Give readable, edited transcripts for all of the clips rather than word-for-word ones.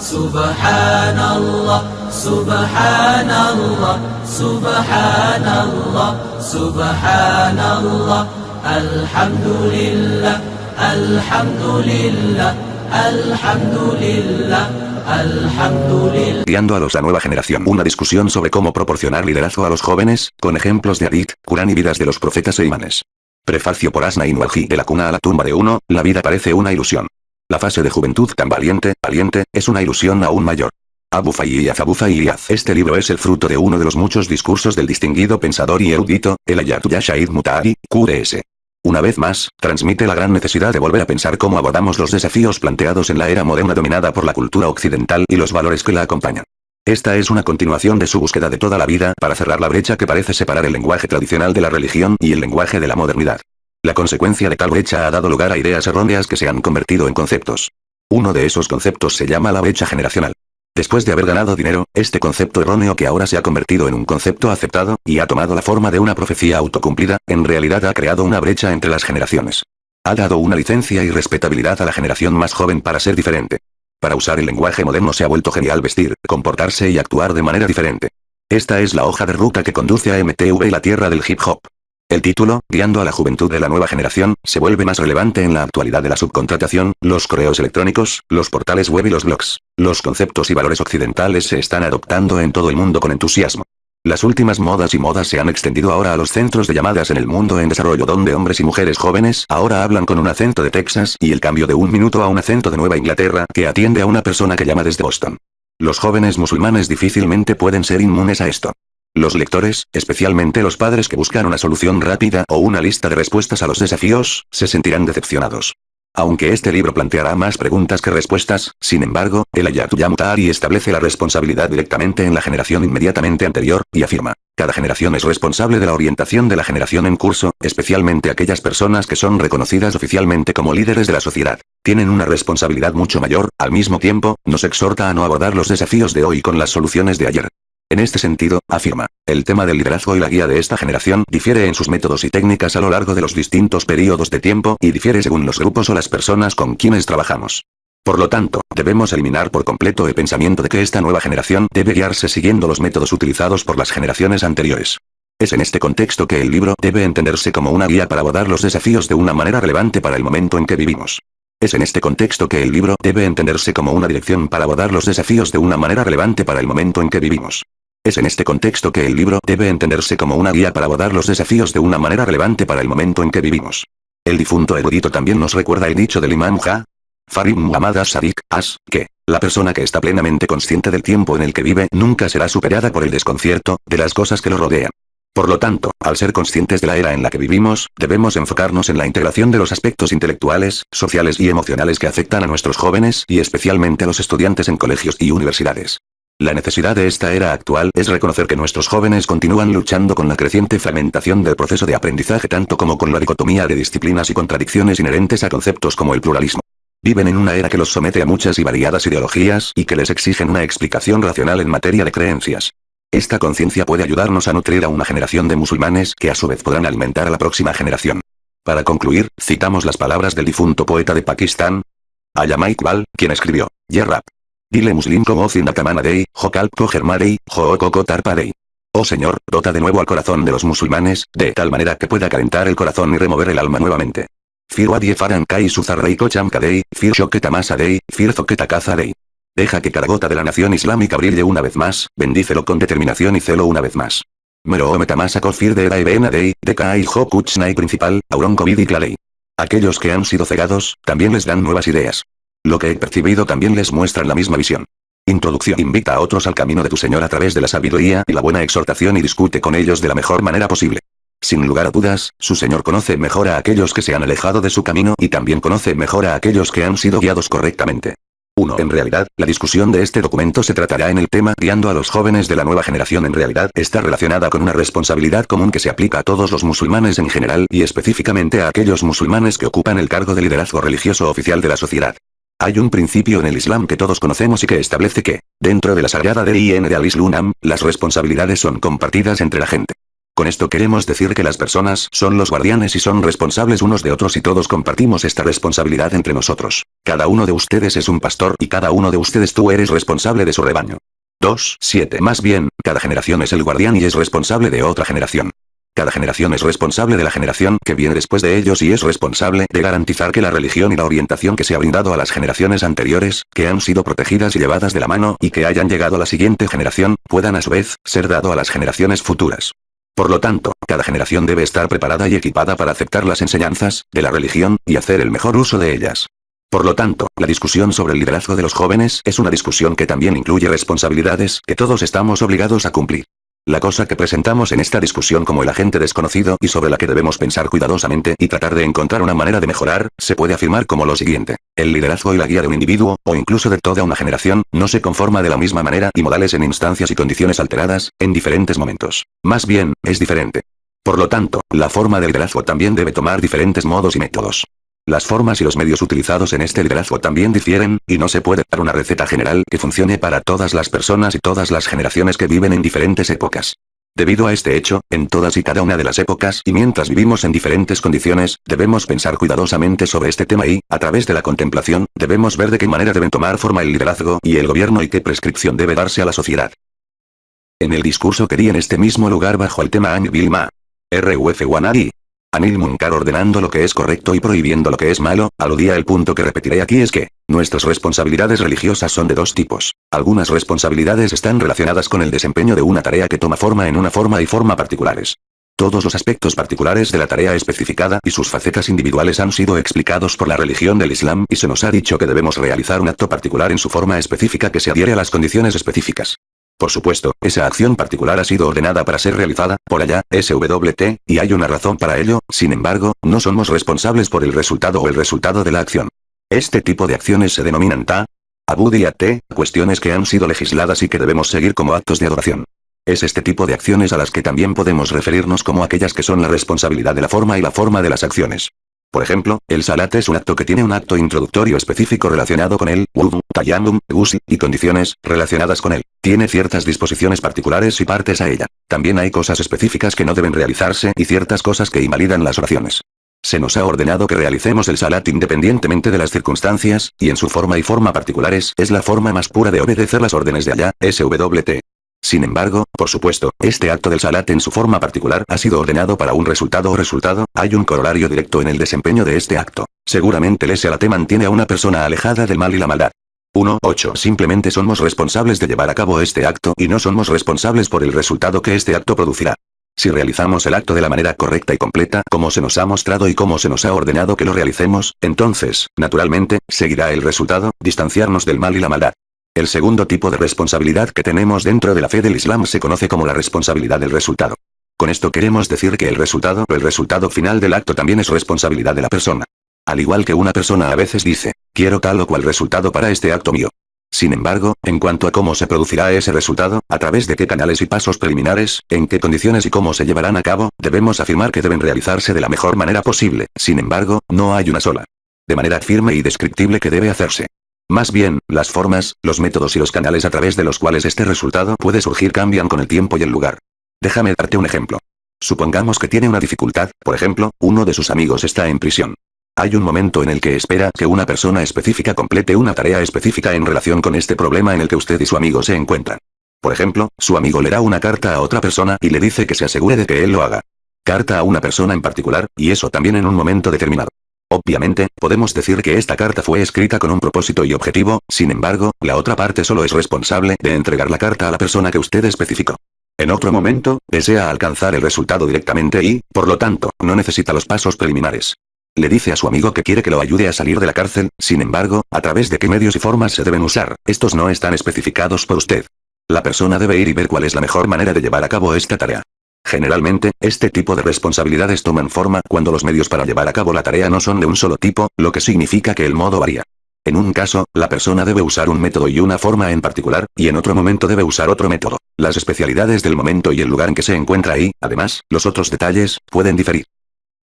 Subhanallah, Subhanallah, Subhanallah, Subhanallah, Alhamdulillah, Alhamdulillah, Alhamdulillah, Alhamdulillah. Guiando a la nueva generación. Una discusión sobre cómo proporcionar liderazgo a los jóvenes, con ejemplos de Hadith, Corán y vidas de los profetas e imanes. Prefacio por Asna Inwalji. De la cuna a la tumba de uno, la vida parece una ilusión. La fase de juventud tan valiente, es una ilusión aún mayor. Abu Fayyaz. Este libro es el fruto de uno de los muchos discursos del distinguido pensador y erudito, el Ayatullah Said Mutahari, QDS. Una vez más, transmite la gran necesidad de volver a pensar cómo abordamos los desafíos planteados en la era moderna dominada por la cultura occidental y los valores que la acompañan. Esta es una continuación de su búsqueda de toda la vida para cerrar la brecha que parece separar el lenguaje tradicional de la religión y el lenguaje de la modernidad. La consecuencia de tal brecha ha dado lugar a ideas erróneas que se han convertido en conceptos. Uno de esos conceptos se llama la brecha generacional. Después de haber ganado dinero, este concepto erróneo que ahora se ha convertido en un concepto aceptado, y ha tomado la forma de una profecía autocumplida, en realidad ha creado una brecha entre las generaciones. Ha dado una licencia y respetabilidad a la generación más joven para ser diferente. Para usar el lenguaje moderno se ha vuelto genial vestir, comportarse y actuar de manera diferente. Esta es la hoja de ruta que conduce a MTV, la tierra del hip hop. El título, Guiando a la juventud de la nueva generación, se vuelve más relevante en la actualidad de la subcontratación, los correos electrónicos, los portales web y los blogs. Los conceptos y valores occidentales se están adoptando en todo el mundo con entusiasmo. Las últimas modas se han extendido ahora a los centros de llamadas en el mundo en desarrollo, donde hombres y mujeres jóvenes ahora hablan con un acento de Texas y el cambio de un minuto a un acento de Nueva Inglaterra que atiende a una persona que llama desde Boston. Los jóvenes musulmanes difícilmente pueden ser inmunes a esto. Los lectores, especialmente los padres que buscan una solución rápida o una lista de respuestas a los desafíos, se sentirán decepcionados. Aunque este libro planteará más preguntas que respuestas, sin embargo, el Ayatullah Mutahari establece la responsabilidad directamente en la generación inmediatamente anterior, y afirma: cada generación es responsable de la orientación de la generación en curso, especialmente aquellas personas que son reconocidas oficialmente como líderes de la sociedad. Tienen una responsabilidad mucho mayor. Al mismo tiempo, nos exhorta a no abordar los desafíos de hoy con las soluciones de ayer. En este sentido, afirma, el tema del liderazgo y la guía de esta generación difiere en sus métodos y técnicas a lo largo de los distintos períodos de tiempo y difiere según los grupos o las personas con quienes trabajamos. Por lo tanto, debemos eliminar por completo el pensamiento de que esta nueva generación debe guiarse siguiendo los métodos utilizados por las generaciones anteriores. Es en este contexto que el libro debe entenderse como una guía para abordar los desafíos de una manera relevante para el momento en que vivimos. Es en este contexto que el libro debe entenderse como una dirección para abordar los desafíos de una manera relevante para el momento en que vivimos. Es en este contexto que el libro debe entenderse como una guía para abordar los desafíos de una manera relevante para el momento en que vivimos. El difunto erudito también nos recuerda el dicho del Imam Ja'far ibn Muhammad as-Sadiq, que la persona que está plenamente consciente del tiempo en el que vive nunca será superada por el desconcierto de las cosas que lo rodean. Por lo tanto, al ser conscientes de la era en la que vivimos, debemos enfocarnos en la integración de los aspectos intelectuales, sociales y emocionales que afectan a nuestros jóvenes y especialmente a los estudiantes en colegios y universidades. La necesidad de esta era actual es reconocer que nuestros jóvenes continúan luchando con la creciente fragmentación del proceso de aprendizaje tanto como con la dicotomía de disciplinas y contradicciones inherentes a conceptos como el pluralismo. Viven en una era que los somete a muchas y variadas ideologías y que les exigen una explicación racional en materia de creencias. Esta conciencia puede ayudarnos a nutrir a una generación de musulmanes que a su vez podrán alimentar a la próxima generación. Para concluir, citamos las palabras del difunto poeta de Pakistán, Allama Iqbal, quien escribió: Yerrab. Dile muslim como Zinatamanadei, Jokalpko Germadei, Jookoko Tarpadei. Oh Señor, dota de nuevo al corazón de los musulmanes, de tal manera que pueda calentar el corazón y remover el alma nuevamente. Fir Wadie Farankai Suzarreiko Chamkadei, Fir Shoketamasadei, Fir Zoketakazadei. Deja que cada gota de la nación islámica brille una vez más, bendícelo con determinación y celo una vez más. Mero Metamasako Fir de Edaebenadei, de Kai Hokuchnai principal, Auron Covid y Cladei. Aquellos que han sido cegados, también les dan nuevas ideas. Lo que he percibido también les muestra la misma visión. Introducción. Invita a otros al camino de tu Señor a través de la sabiduría y la buena exhortación y discute con ellos de la mejor manera posible. Sin lugar a dudas, su Señor conoce mejor a aquellos que se han alejado de su camino y también conoce mejor a aquellos que han sido guiados correctamente. 1. En realidad, la discusión de este documento se tratará en el tema guiando a los jóvenes de la nueva generación. En realidad, está relacionada con una responsabilidad común que se aplica a todos los musulmanes en general y específicamente a aquellos musulmanes que ocupan el cargo de liderazgo religioso oficial de la sociedad. Hay un principio en el Islam que todos conocemos y que establece que, dentro de la sagrada Din de al-Islam, las responsabilidades son compartidas entre la gente. Con esto queremos decir que las personas son los guardianes y son responsables unos de otros y todos compartimos esta responsabilidad entre nosotros. Cada uno de ustedes es un pastor y cada uno de ustedes tú eres responsable de su rebaño. 2.7 Más bien, cada generación es el guardián y es responsable de otra generación. Cada generación es responsable de la generación que viene después de ellos y es responsable de garantizar que la religión y la orientación que se ha brindado a las generaciones anteriores, que han sido protegidas y llevadas de la mano y que hayan llegado a la siguiente generación, puedan a su vez, ser dado a las generaciones futuras. Por lo tanto, cada generación debe estar preparada y equipada para aceptar las enseñanzas de la religión y hacer el mejor uso de ellas. Por lo tanto, la discusión sobre el liderazgo de los jóvenes es una discusión que también incluye responsabilidades que todos estamos obligados a cumplir. La cosa que presentamos en esta discusión como el agente desconocido y sobre la que debemos pensar cuidadosamente y tratar de encontrar una manera de mejorar, se puede afirmar como lo siguiente. El liderazgo y la guía de un individuo, o incluso de toda una generación, no se conforma de la misma manera y modales en instancias y condiciones alteradas, en diferentes momentos. Más bien, es diferente. Por lo tanto, la forma de liderazgo también debe tomar diferentes modos y métodos. Las formas y los medios utilizados en este liderazgo también difieren, y no se puede dar una receta general que funcione para todas las personas y todas las generaciones que viven en diferentes épocas. Debido a este hecho, en todas y cada una de las épocas y mientras vivimos en diferentes condiciones, debemos pensar cuidadosamente sobre este tema y, a través de la contemplación, debemos ver de qué manera deben tomar forma el liderazgo y el gobierno y qué prescripción debe darse a la sociedad. En el discurso que di en este mismo lugar bajo el tema Anil Ma. RUF Wanadi. Anil Munkar ordenando lo que es correcto y prohibiendo lo que es malo, aludía el punto que repetiré aquí es que, nuestras responsabilidades religiosas son de dos tipos. Algunas responsabilidades están relacionadas con el desempeño de una tarea que toma forma en una forma y forma particulares. Todos los aspectos particulares de la tarea especificada y sus facetas individuales han sido explicados por la religión del Islam y se nos ha dicho que debemos realizar un acto particular en su forma específica que se adhiere a las condiciones específicas. Por supuesto, esa acción particular ha sido ordenada para ser realizada, por allá, SWT, y hay una razón para ello, sin embargo, no somos responsables por el resultado o el resultado de la acción. Este tipo de acciones se denominan Abudiyat, cuestiones que han sido legisladas y que debemos seguir como actos de adoración. Es este tipo de acciones a las que también podemos referirnos como aquellas que son la responsabilidad de la forma y la forma de las acciones. Por ejemplo, el salat es un acto que tiene un acto introductorio específico relacionado con él, wudu, tayammum, ghusl, y condiciones relacionadas con él. Tiene ciertas disposiciones particulares y partes a ella. También hay cosas específicas que no deben realizarse y ciertas cosas que invalidan las oraciones. Se nos ha ordenado que realicemos el salat independientemente de las circunstancias, y en su forma y forma particulares es la forma más pura de obedecer las órdenes de Allah, SWT. Sin embargo, por supuesto, este acto del salat en su forma particular ha sido ordenado para un resultado o resultado, hay un corolario directo en el desempeño de este acto. Seguramente el salat mantiene a una persona alejada del mal y la maldad. 1.8 Simplemente somos responsables de llevar a cabo este acto y no somos responsables por el resultado que este acto producirá. Si realizamos el acto de la manera correcta y completa, como se nos ha mostrado y como se nos ha ordenado que lo realicemos, entonces, naturalmente, seguirá el resultado, distanciarnos del mal y la maldad. El segundo tipo de responsabilidad que tenemos dentro de la fe del Islam se conoce como la responsabilidad del resultado. Con esto queremos decir que el resultado final del acto también es responsabilidad de la persona. Al igual que una persona a veces dice, quiero tal o cual resultado para este acto mío. Sin embargo, en cuanto a cómo se producirá ese resultado, a través de qué canales y pasos preliminares, en qué condiciones y cómo se llevarán a cabo, debemos afirmar que deben realizarse de la mejor manera posible. Sin embargo, no hay una sola. De manera firme y descriptible que debe hacerse. Más bien, las formas, los métodos y los canales a través de los cuales este resultado puede surgir cambian con el tiempo y el lugar. Déjame darte un ejemplo. Supongamos que tiene una dificultad, por ejemplo, uno de sus amigos está en prisión. Hay un momento en el que espera que una persona específica complete una tarea específica en relación con este problema en el que usted y su amigo se encuentran. Por ejemplo, su amigo le da una carta a otra persona y le dice que se asegure de que él lo haga. Carta a una persona en particular, y eso también en un momento determinado. Obviamente, podemos decir que esta carta fue escrita con un propósito y objetivo, sin embargo, la otra parte solo es responsable de entregar la carta a la persona que usted especificó. En otro momento, desea alcanzar el resultado directamente y, por lo tanto, no necesita los pasos preliminares. Le dice a su amigo que quiere que lo ayude a salir de la cárcel, sin embargo, a través de qué medios y formas se deben usar, estos no están especificados por usted. La persona debe ir y ver cuál es la mejor manera de llevar a cabo esta tarea. Generalmente, este tipo de responsabilidades toman forma cuando los medios para llevar a cabo la tarea no son de un solo tipo, lo que significa que el modo varía. En un caso, la persona debe usar un método y una forma en particular, y en otro momento debe usar otro método. Las especialidades del momento y el lugar en que se encuentra ahí, además, los otros detalles, pueden diferir.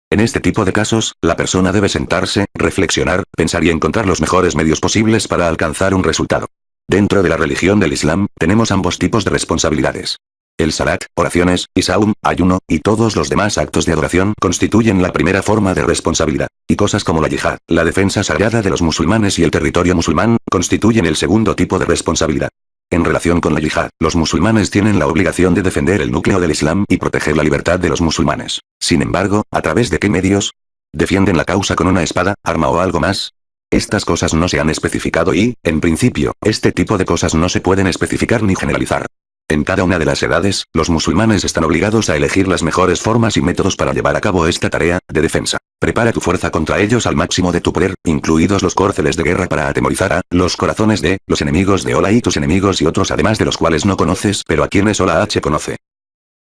En este tipo de casos, la persona debe sentarse, reflexionar, pensar y encontrar los mejores medios posibles para alcanzar un resultado. Dentro de la religión del Islam, tenemos ambos tipos de responsabilidades. El salat, oraciones, y saum, ayuno, y todos los demás actos de adoración constituyen la primera forma de responsabilidad, y cosas como la yihad, la defensa sagrada de los musulmanes y el territorio musulmán, constituyen el segundo tipo de responsabilidad. En relación con la yihad, los musulmanes tienen la obligación de defender el núcleo del Islam y proteger la libertad de los musulmanes. Sin embargo, ¿a través de qué medios? ¿Defienden la causa con una espada, arma o algo más? Estas cosas no se han especificado y, en principio, este tipo de cosas no se pueden especificar ni generalizar. En cada una de las edades, los musulmanes están obligados a elegir las mejores formas y métodos para llevar a cabo esta tarea de defensa. Prepara tu fuerza contra ellos al máximo de tu poder, incluidos los córceles de guerra para atemorizar a los corazones de los enemigos de Ola y tus enemigos y otros además de los cuales no conoces, pero a quienes Ola H conoce.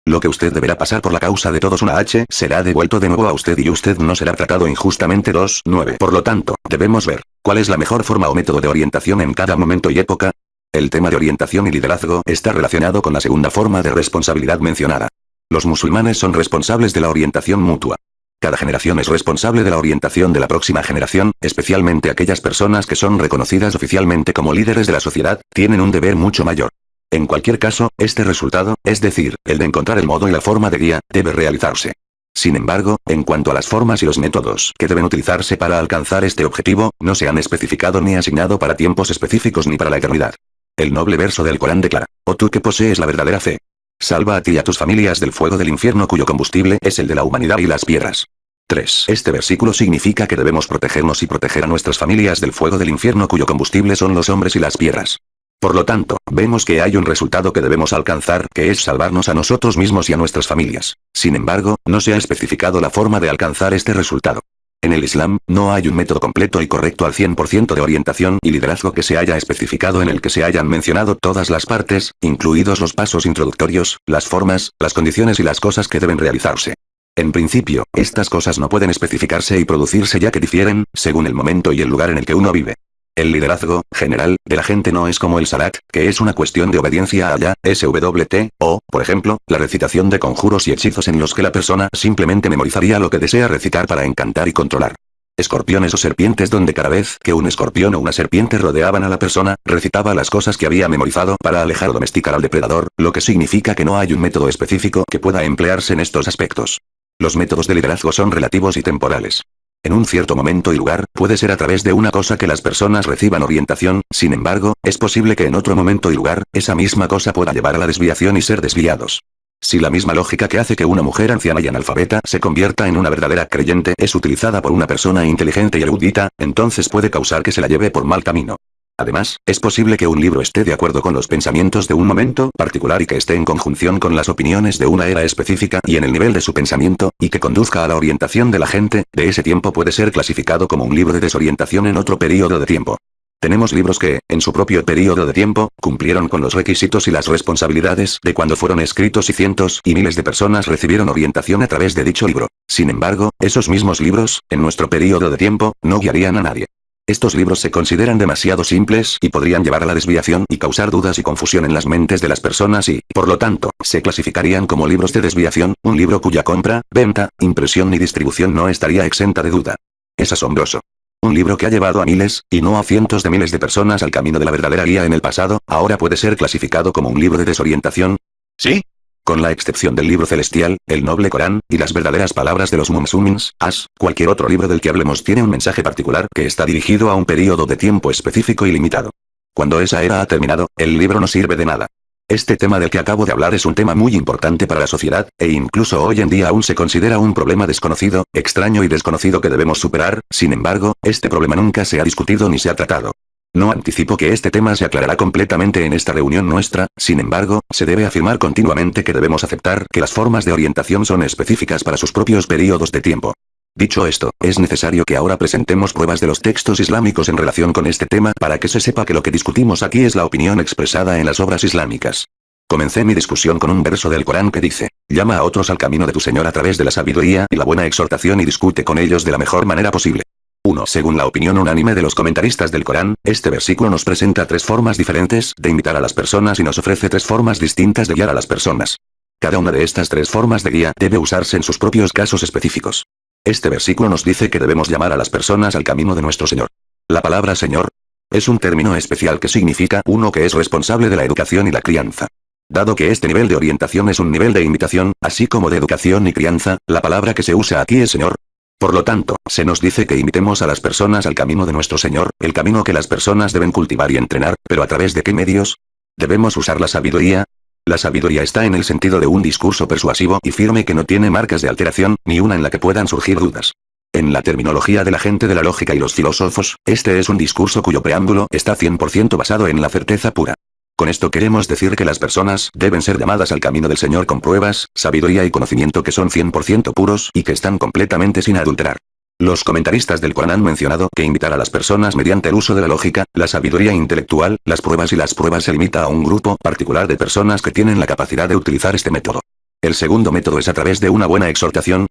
Lo que usted deberá pasar por la causa de todos una H será devuelto de nuevo a usted y usted no será tratado injustamente 2.9. Por lo tanto, debemos ver cuál es la mejor forma o método de orientación en cada momento y época. El tema de orientación y liderazgo está relacionado con la segunda forma de responsabilidad mencionada. Los musulmanes son responsables de la orientación mutua. Cada generación es responsable de la orientación de la próxima generación, especialmente aquellas personas que son reconocidas oficialmente como líderes de la sociedad, tienen un deber mucho mayor. En cualquier caso, este resultado, es decir, el de encontrar el modo y la forma de guía, debe realizarse. Sin embargo, en cuanto a las formas y los métodos que deben utilizarse para alcanzar este objetivo, no se han especificado ni asignado para tiempos específicos ni para la eternidad. El noble verso del Corán declara: «Oh tú que posees la verdadera fe. Salva a ti y a tus familias del fuego del infierno cuyo combustible es el de la humanidad y las piedras». 3. Este versículo significa que debemos protegernos y proteger a nuestras familias del fuego del infierno cuyo combustible son los hombres y las piedras. Por lo tanto, vemos que hay un resultado que debemos alcanzar, que es salvarnos a nosotros mismos y a nuestras familias. Sin embargo, no se ha especificado la forma de alcanzar este resultado. En el Islam, no hay un método completo y correcto al 100% de orientación y liderazgo que se haya especificado en el que se hayan mencionado todas las partes, incluidos los pasos introductorios, las formas, las condiciones y las cosas que deben realizarse. En principio, estas cosas no pueden especificarse y producirse ya que difieren, según el momento y el lugar en el que uno vive. El liderazgo, general, de la gente no es como el salat, que es una cuestión de obediencia a Allah, SWT, o, por ejemplo, la recitación de conjuros y hechizos en los que la persona simplemente memorizaría lo que desea recitar para encantar y controlar. Escorpiones o serpientes donde cada vez que un escorpión o una serpiente rodeaban a la persona, recitaba las cosas que había memorizado para alejar o domesticar al depredador, lo que significa que no hay un método específico que pueda emplearse en estos aspectos. Los métodos de liderazgo son relativos y temporales. En un cierto momento y lugar, puede ser a través de una cosa que las personas reciban orientación, sin embargo, es posible que en otro momento y lugar, esa misma cosa pueda llevar a la desviación y ser desviados. Si la misma lógica que hace que una mujer anciana y analfabeta se convierta en una verdadera creyente es utilizada por una persona inteligente y erudita, entonces puede causar que se la lleve por mal camino. Además, es posible que un libro esté de acuerdo con los pensamientos de un momento particular y que esté en conjunción con las opiniones de una era específica y en el nivel de su pensamiento, y que conduzca a la orientación de la gente de ese tiempo puede ser clasificado como un libro de desorientación en otro periodo de tiempo. Tenemos libros que, en su propio periodo de tiempo, cumplieron con los requisitos y las responsabilidades de cuando fueron escritos y cientos y miles de personas recibieron orientación a través de dicho libro. Sin embargo, esos mismos libros, en nuestro periodo de tiempo, no guiarían a nadie. Estos libros se consideran demasiado simples y podrían llevar a la desviación y causar dudas y confusión en las mentes de las personas y, por lo tanto, se clasificarían como libros de desviación, un libro cuya compra, venta, impresión y distribución no estaría exenta de duda. Es asombroso. Un libro que ha llevado a miles, y no a cientos de miles de personas al camino de la verdadera guía en el pasado, ahora puede ser clasificado como un libro de desorientación. ¿Sí? Con la excepción del libro celestial, el noble Corán, y las verdaderas palabras de los musulmanes, cualquier otro libro del que hablemos tiene un mensaje particular que está dirigido a un periodo de tiempo específico y limitado. Cuando esa era ha terminado, el libro no sirve de nada. Este tema del que acabo de hablar es un tema muy importante para la sociedad, e incluso hoy en día aún se considera un problema desconocido, extraño y desconocido que debemos superar. Sin embargo, este problema nunca se ha discutido ni se ha tratado. No anticipo que este tema se aclarará completamente en esta reunión nuestra, sin embargo, se debe afirmar continuamente que debemos aceptar que las formas de orientación son específicas para sus propios periodos de tiempo. Dicho esto, es necesario que ahora presentemos pruebas de los textos islámicos en relación con este tema para que se sepa que lo que discutimos aquí es la opinión expresada en las obras islámicas. Comencé mi discusión con un verso del Corán que dice: llama a otros al camino de tu Señor a través de la sabiduría y la buena exhortación y discute con ellos de la mejor manera posible. 1. Según la opinión unánime de los comentaristas del Corán, este versículo nos presenta tres formas diferentes de invitar a las personas y nos ofrece tres formas distintas de guiar a las personas. Cada una de estas tres formas de guía debe usarse en sus propios casos específicos. Este versículo nos dice que debemos llamar a las personas al camino de nuestro Señor. La palabra Señor es un término especial que significa uno que es responsable de la educación y la crianza. Dado que este nivel de orientación es un nivel de imitación, así como de educación y crianza, la palabra que se usa aquí es Señor. Por lo tanto, se nos dice que imitemos a las personas al camino de nuestro Señor, el camino que las personas deben cultivar y entrenar, pero ¿a través de qué medios? ¿Debemos usar la sabiduría? La sabiduría está en el sentido de un discurso persuasivo y firme que no tiene marcas de alteración, ni una en la que puedan surgir dudas. En la terminología de la gente de la lógica y los filósofos, este es un discurso cuyo preámbulo está 100% basado en la certeza pura. Con esto queremos decir que las personas deben ser llamadas al camino del Señor con pruebas, sabiduría y conocimiento que son 100% puros y que están completamente sin adulterar. Los comentaristas del Corán han mencionado que imitar a las personas mediante el uso de la lógica, la sabiduría intelectual, las pruebas y las pruebas se limita a un grupo particular de personas que tienen la capacidad de utilizar este método. El segundo método es a través de una buena exhortación,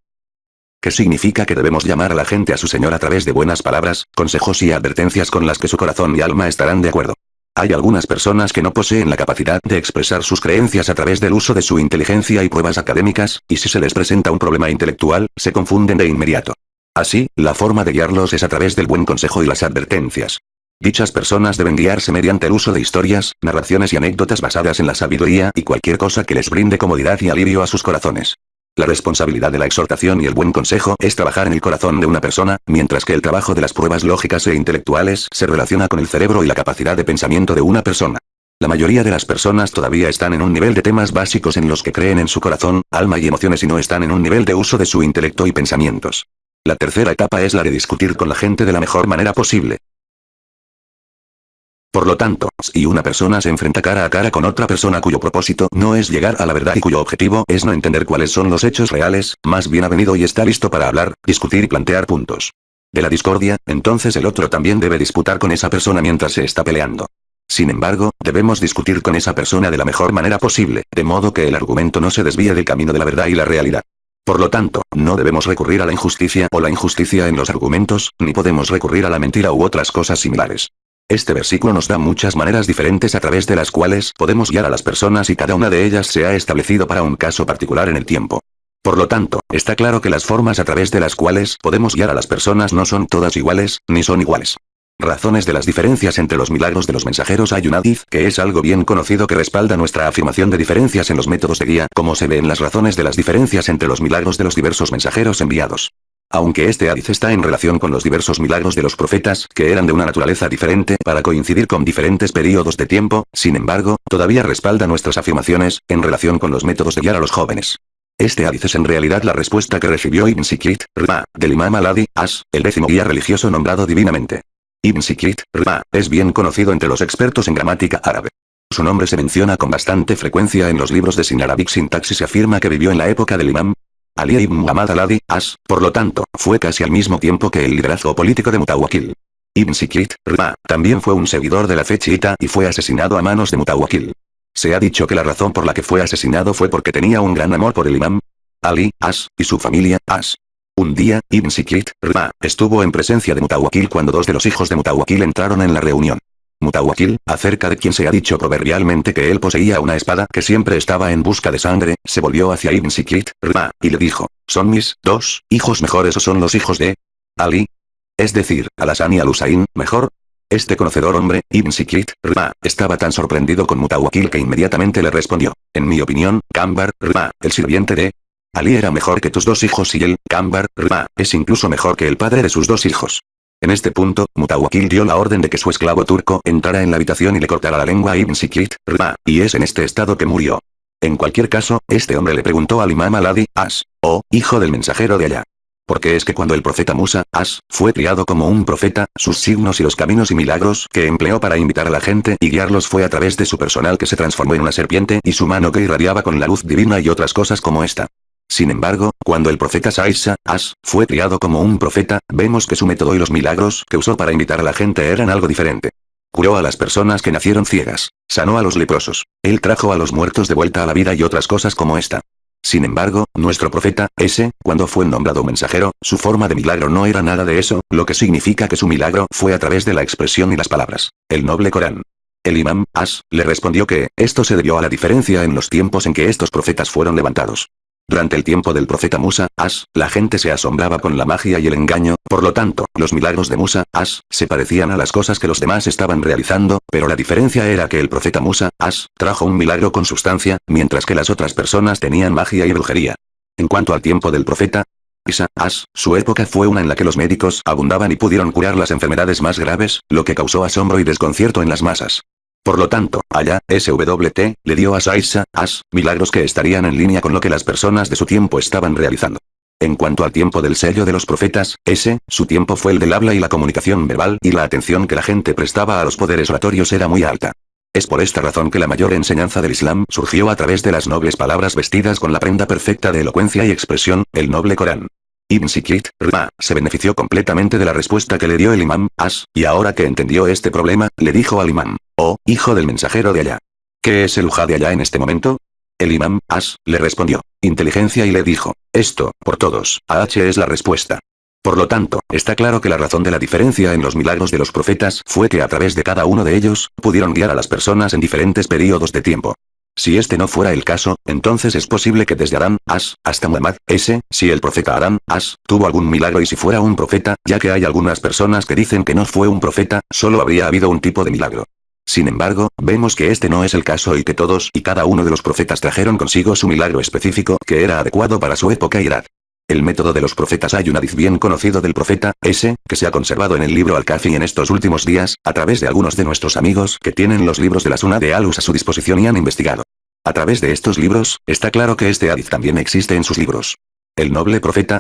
que significa que debemos llamar a la gente a su Señor a través de buenas palabras, consejos y advertencias con las que su corazón y alma estarán de acuerdo. Hay algunas personas que no poseen la capacidad de expresar sus creencias a través del uso de su inteligencia y pruebas académicas, y si se les presenta un problema intelectual, se confunden de inmediato. Así, la forma de guiarlos es a través del buen consejo y las advertencias. Dichas personas deben guiarse mediante el uso de historias, narraciones y anécdotas basadas en la sabiduría y cualquier cosa que les brinde comodidad y alivio a sus corazones. La responsabilidad de la exhortación y el buen consejo es trabajar en el corazón de una persona, mientras que el trabajo de las pruebas lógicas e intelectuales se relaciona con el cerebro y la capacidad de pensamiento de una persona. La mayoría de las personas todavía están en un nivel de temas básicos en los que creen en su corazón, alma y emociones y no están en un nivel de uso de su intelecto y pensamientos. La tercera etapa es la de discutir con la gente de la mejor manera posible. Por lo tanto, si una persona se enfrenta cara a cara con otra persona cuyo propósito no es llegar a la verdad y cuyo objetivo es no entender cuáles son los hechos reales, más bien ha venido y está listo para hablar, discutir y plantear puntos de la discordia, entonces el otro también debe disputar con esa persona mientras se está peleando. Sin embargo, debemos discutir con esa persona de la mejor manera posible, de modo que el argumento no se desvíe del camino de la verdad y la realidad. Por lo tanto, no debemos recurrir a la injusticia o la injusticia en los argumentos, ni podemos recurrir a la mentira u otras cosas similares. Este versículo nos da muchas maneras diferentes a través de las cuales podemos guiar a las personas y cada una de ellas se ha establecido para un caso particular en el tiempo. Por lo tanto, está claro que las formas a través de las cuales podemos guiar a las personas no son todas iguales, ni son iguales. Razones de las diferencias entre los milagros de los mensajeros. Hay un hadith que es algo bien conocido que respalda nuestra afirmación de diferencias en los métodos de guía, como se ve en las razones de las diferencias entre los milagros de los diversos mensajeros enviados. Aunque este hadith está en relación con los diversos milagros de los profetas, que eran de una naturaleza diferente para coincidir con diferentes períodos de tiempo, sin embargo, todavía respalda nuestras afirmaciones, en relación con los métodos de guiar a los jóvenes. Este hadith es en realidad la respuesta que recibió Ibn Sikrit, Rima, del Imam al-Hadi, el 10º guía religioso nombrado divinamente. Ibn Sikrit, Rima, es bien conocido entre los expertos en gramática árabe. Su nombre se menciona con bastante frecuencia en los libros de Sin Arabic Syntax y se afirma que vivió en la época del Imam Ali ibn Muhammad al-Hadi, por lo tanto, fue casi al mismo tiempo que el liderazgo político de Mutawakkil. Ibn Sikrit, Rima, también fue un seguidor de la fe chiita y fue asesinado a manos de Mutawakkil. Se ha dicho que la razón por la que fue asesinado fue porque tenía un gran amor por el Imam Ali, y su familia, Un día, Ibn Sikrit, Rima, estuvo en presencia de Mutawakkil cuando dos de los hijos de Mutawakkil entraron en la reunión. Mutawakkil, acerca de quien se ha dicho proverbialmente que él poseía una espada que siempre estaba en busca de sangre, se volvió hacia Ibn Sikrit, Rima, y le dijo, ¿son mis dos hijos mejores o son los hijos de Ali? Es decir, al-Hasan y al-Husayn, mejor. Este conocedor hombre, Ibn Sikrit, Rima, estaba tan sorprendido con Mutawakkil que inmediatamente le respondió, en mi opinión, Kambar, Rima, el sirviente de Ali era mejor que tus dos hijos y él, Kambar, Rima, es incluso mejor que el padre de sus dos hijos. En este punto, Mutawakkil dio la orden de que su esclavo turco entrara en la habitación y le cortara la lengua a Ibn Sikrit, Rima, y es en este estado que murió. En cualquier caso, este hombre le preguntó al Imam al-Hadi, hijo del mensajero de allá. ¿Por qué es que cuando el profeta Musa, fue criado como un profeta, sus signos y los caminos y milagros que empleó para invitar a la gente y guiarlos fue a través de su personal que se transformó en una serpiente y su mano que irradiaba con la luz divina y otras cosas como esta? Sin embargo, cuando el profeta Saisa, fue criado como un profeta, vemos que su método y los milagros que usó para invitar a la gente eran algo diferente. Curó a las personas que nacieron ciegas, sanó a los leprosos, él trajo a los muertos de vuelta a la vida y otras cosas como esta. Sin embargo, nuestro profeta, cuando fue nombrado mensajero, su forma de milagro no era nada de eso, lo que significa que su milagro fue a través de la expresión y las palabras. El noble Corán. El imam, le respondió que, esto se debió a la diferencia en los tiempos en que estos profetas fueron levantados. Durante el tiempo del profeta Musa, la gente se asombraba con la magia y el engaño, por lo tanto, los milagros de Musa, se parecían a las cosas que los demás estaban realizando, pero la diferencia era que el profeta Musa, trajo un milagro con sustancia, mientras que las otras personas tenían magia y brujería. En cuanto al tiempo del profeta Isa, su época fue una en la que los médicos abundaban y pudieron curar las enfermedades más graves, lo que causó asombro y desconcierto en las masas. Por lo tanto, allá, SWT, le dio a Isa, milagros que estarían en línea con lo que las personas de su tiempo estaban realizando. En cuanto al tiempo del sello de los profetas, su tiempo fue el del habla y la comunicación verbal y la atención que la gente prestaba a los poderes oratorios era muy alta. Es por esta razón que la mayor enseñanza del Islam surgió a través de las nobles palabras vestidas con la prenda perfecta de elocuencia y expresión, el noble Corán. Ibn Sikrit, Rima, se benefició completamente de la respuesta que le dio el imam, y ahora que entendió este problema, le dijo al imam, oh, hijo del mensajero de Alá. ¿Qué es el Ujá de Alá en este momento? El imam, le respondió, inteligencia y le dijo, esto, por todos, es la respuesta. Por lo tanto, está claro que la razón de la diferencia en los milagros de los profetas fue que a través de cada uno de ellos, pudieron guiar a las personas en diferentes períodos de tiempo. Si este no fuera el caso, entonces es posible que desde Adán, hasta Muhammad, si el profeta Adán, tuvo algún milagro y si fuera un profeta, ya que hay algunas personas que dicen que no fue un profeta, solo habría habido un tipo de milagro. Sin embargo, vemos que este no es el caso y que todos y cada uno de los profetas trajeron consigo su milagro específico, que era adecuado para su época y edad. El método de los profetas. Hay un hadiz bien conocido del profeta, que se ha conservado en el libro Al-Kafi en estos últimos días, a través de algunos de nuestros amigos que tienen los libros de la Sunna de Al-Us a su disposición y han investigado. A través de estos libros, está claro que este hadiz también existe en sus libros. El noble profeta,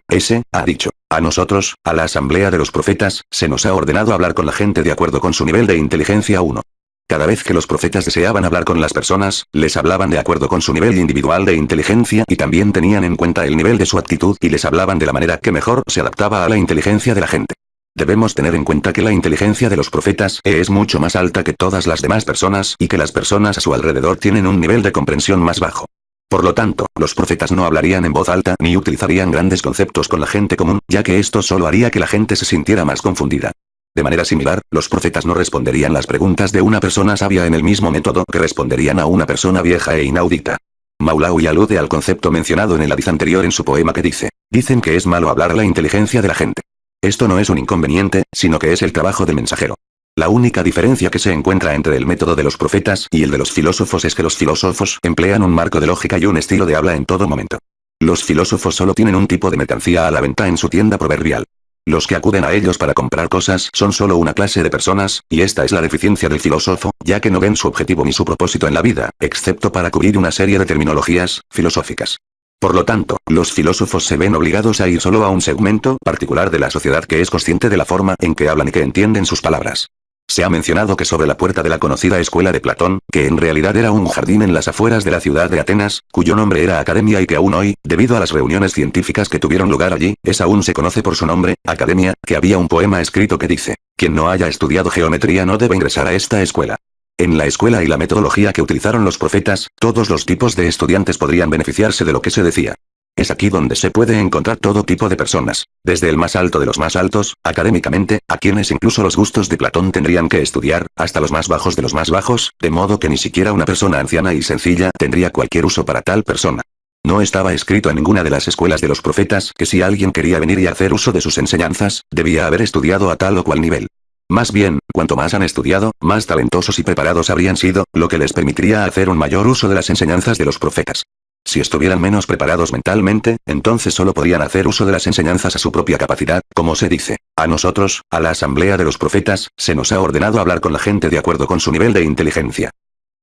ha dicho, a nosotros, a la asamblea de los profetas, se nos ha ordenado hablar con la gente de acuerdo con su nivel de inteligencia 1. Cada vez que los profetas deseaban hablar con las personas, les hablaban de acuerdo con su nivel individual de inteligencia y también tenían en cuenta el nivel de su actitud y les hablaban de la manera que mejor se adaptaba a la inteligencia de la gente. Debemos tener en cuenta que la inteligencia de los profetas es mucho más alta que todas las demás personas y que las personas a su alrededor tienen un nivel de comprensión más bajo. Por lo tanto, los profetas no hablarían en voz alta ni utilizarían grandes conceptos con la gente común, ya que esto solo haría que la gente se sintiera más confundida. De manera similar, los profetas no responderían las preguntas de una persona sabia en el mismo método que responderían a una persona vieja e inaudita. Maulawi alude al concepto mencionado en el hadiz anterior en su poema que dice, dicen que es malo hablar a la inteligencia de la gente. Esto no es un inconveniente, sino que es el trabajo del mensajero. La única diferencia que se encuentra entre el método de los profetas y el de los filósofos es que los filósofos emplean un marco de lógica y un estilo de habla en todo momento. Los filósofos solo tienen un tipo de mercancía a la venta en su tienda proverbial. Los que acuden a ellos para comprar cosas son solo una clase de personas, y esta es la deficiencia del filósofo, ya que no ven su objetivo ni su propósito en la vida, excepto para cubrir una serie de terminologías filosóficas. Por lo tanto, los filósofos se ven obligados a ir solo a un segmento particular de la sociedad que es consciente de la forma en que hablan y que entienden sus palabras. Se ha mencionado que sobre la puerta de la conocida escuela de Platón, que en realidad era un jardín en las afueras de la ciudad de Atenas, cuyo nombre era Academia y que aún hoy, debido a las reuniones científicas que tuvieron lugar allí, aún se conoce por su nombre, Academia, que había un poema escrito que dice, quien no haya estudiado geometría no debe ingresar a esta escuela. En la escuela y la metodología que utilizaron los profetas, todos los tipos de estudiantes podrían beneficiarse de lo que se decía. Es aquí donde se puede encontrar todo tipo de personas, desde el más alto de los más altos, académicamente, a quienes incluso los gustos de Platón tendrían que estudiar, hasta los más bajos de los más bajos, de modo que ni siquiera una persona anciana y sencilla tendría cualquier uso para tal persona. No estaba escrito en ninguna de las escuelas de los profetas que si alguien quería venir y hacer uso de sus enseñanzas, debía haber estudiado a tal o cual nivel. Más bien, cuanto más han estudiado, más talentosos y preparados habrían sido, lo que les permitiría hacer un mayor uso de las enseñanzas de los profetas. Si estuvieran menos preparados mentalmente, entonces solo podrían hacer uso de las enseñanzas a su propia capacidad, como se dice, a nosotros, a la asamblea de los profetas, se nos ha ordenado hablar con la gente de acuerdo con su nivel de inteligencia.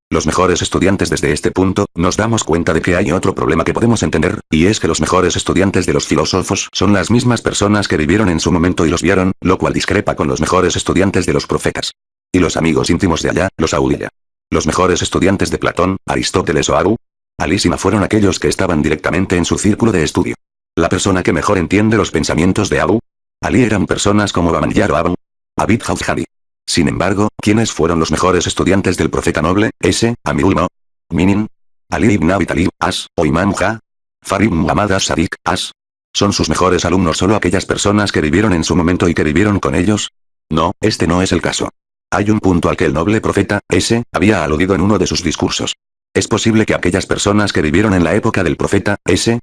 Los mejores estudiantes desde este punto, nos damos cuenta de que hay otro problema que podemos entender, y es que los mejores estudiantes de los filósofos son las mismas personas que vivieron en su momento y los vieron, lo cual discrepa con los mejores estudiantes de los profetas. Y los amigos íntimos de Alá, los Auliya. Los mejores estudiantes de Platón, Aristóteles o Abu Alísima fueron aquellos que estaban directamente en su círculo de estudio. La persona que mejor entiende los pensamientos de Abu Ali eran personas como Bamaniyar o Abu Abid Hawjadi. Sin embargo, ¿quiénes fueron los mejores estudiantes del profeta noble, Amirul Mu'minin? Ali ibn Abi Talib, o Imam Farid Muhammad as-Sadiq, ¿Son sus mejores alumnos solo aquellas personas que vivieron en su momento y que vivieron con ellos? No, este no es el caso. Hay un punto al que el noble profeta, había aludido en uno de sus discursos. Es posible que aquellas personas que vivieron en la época del profeta,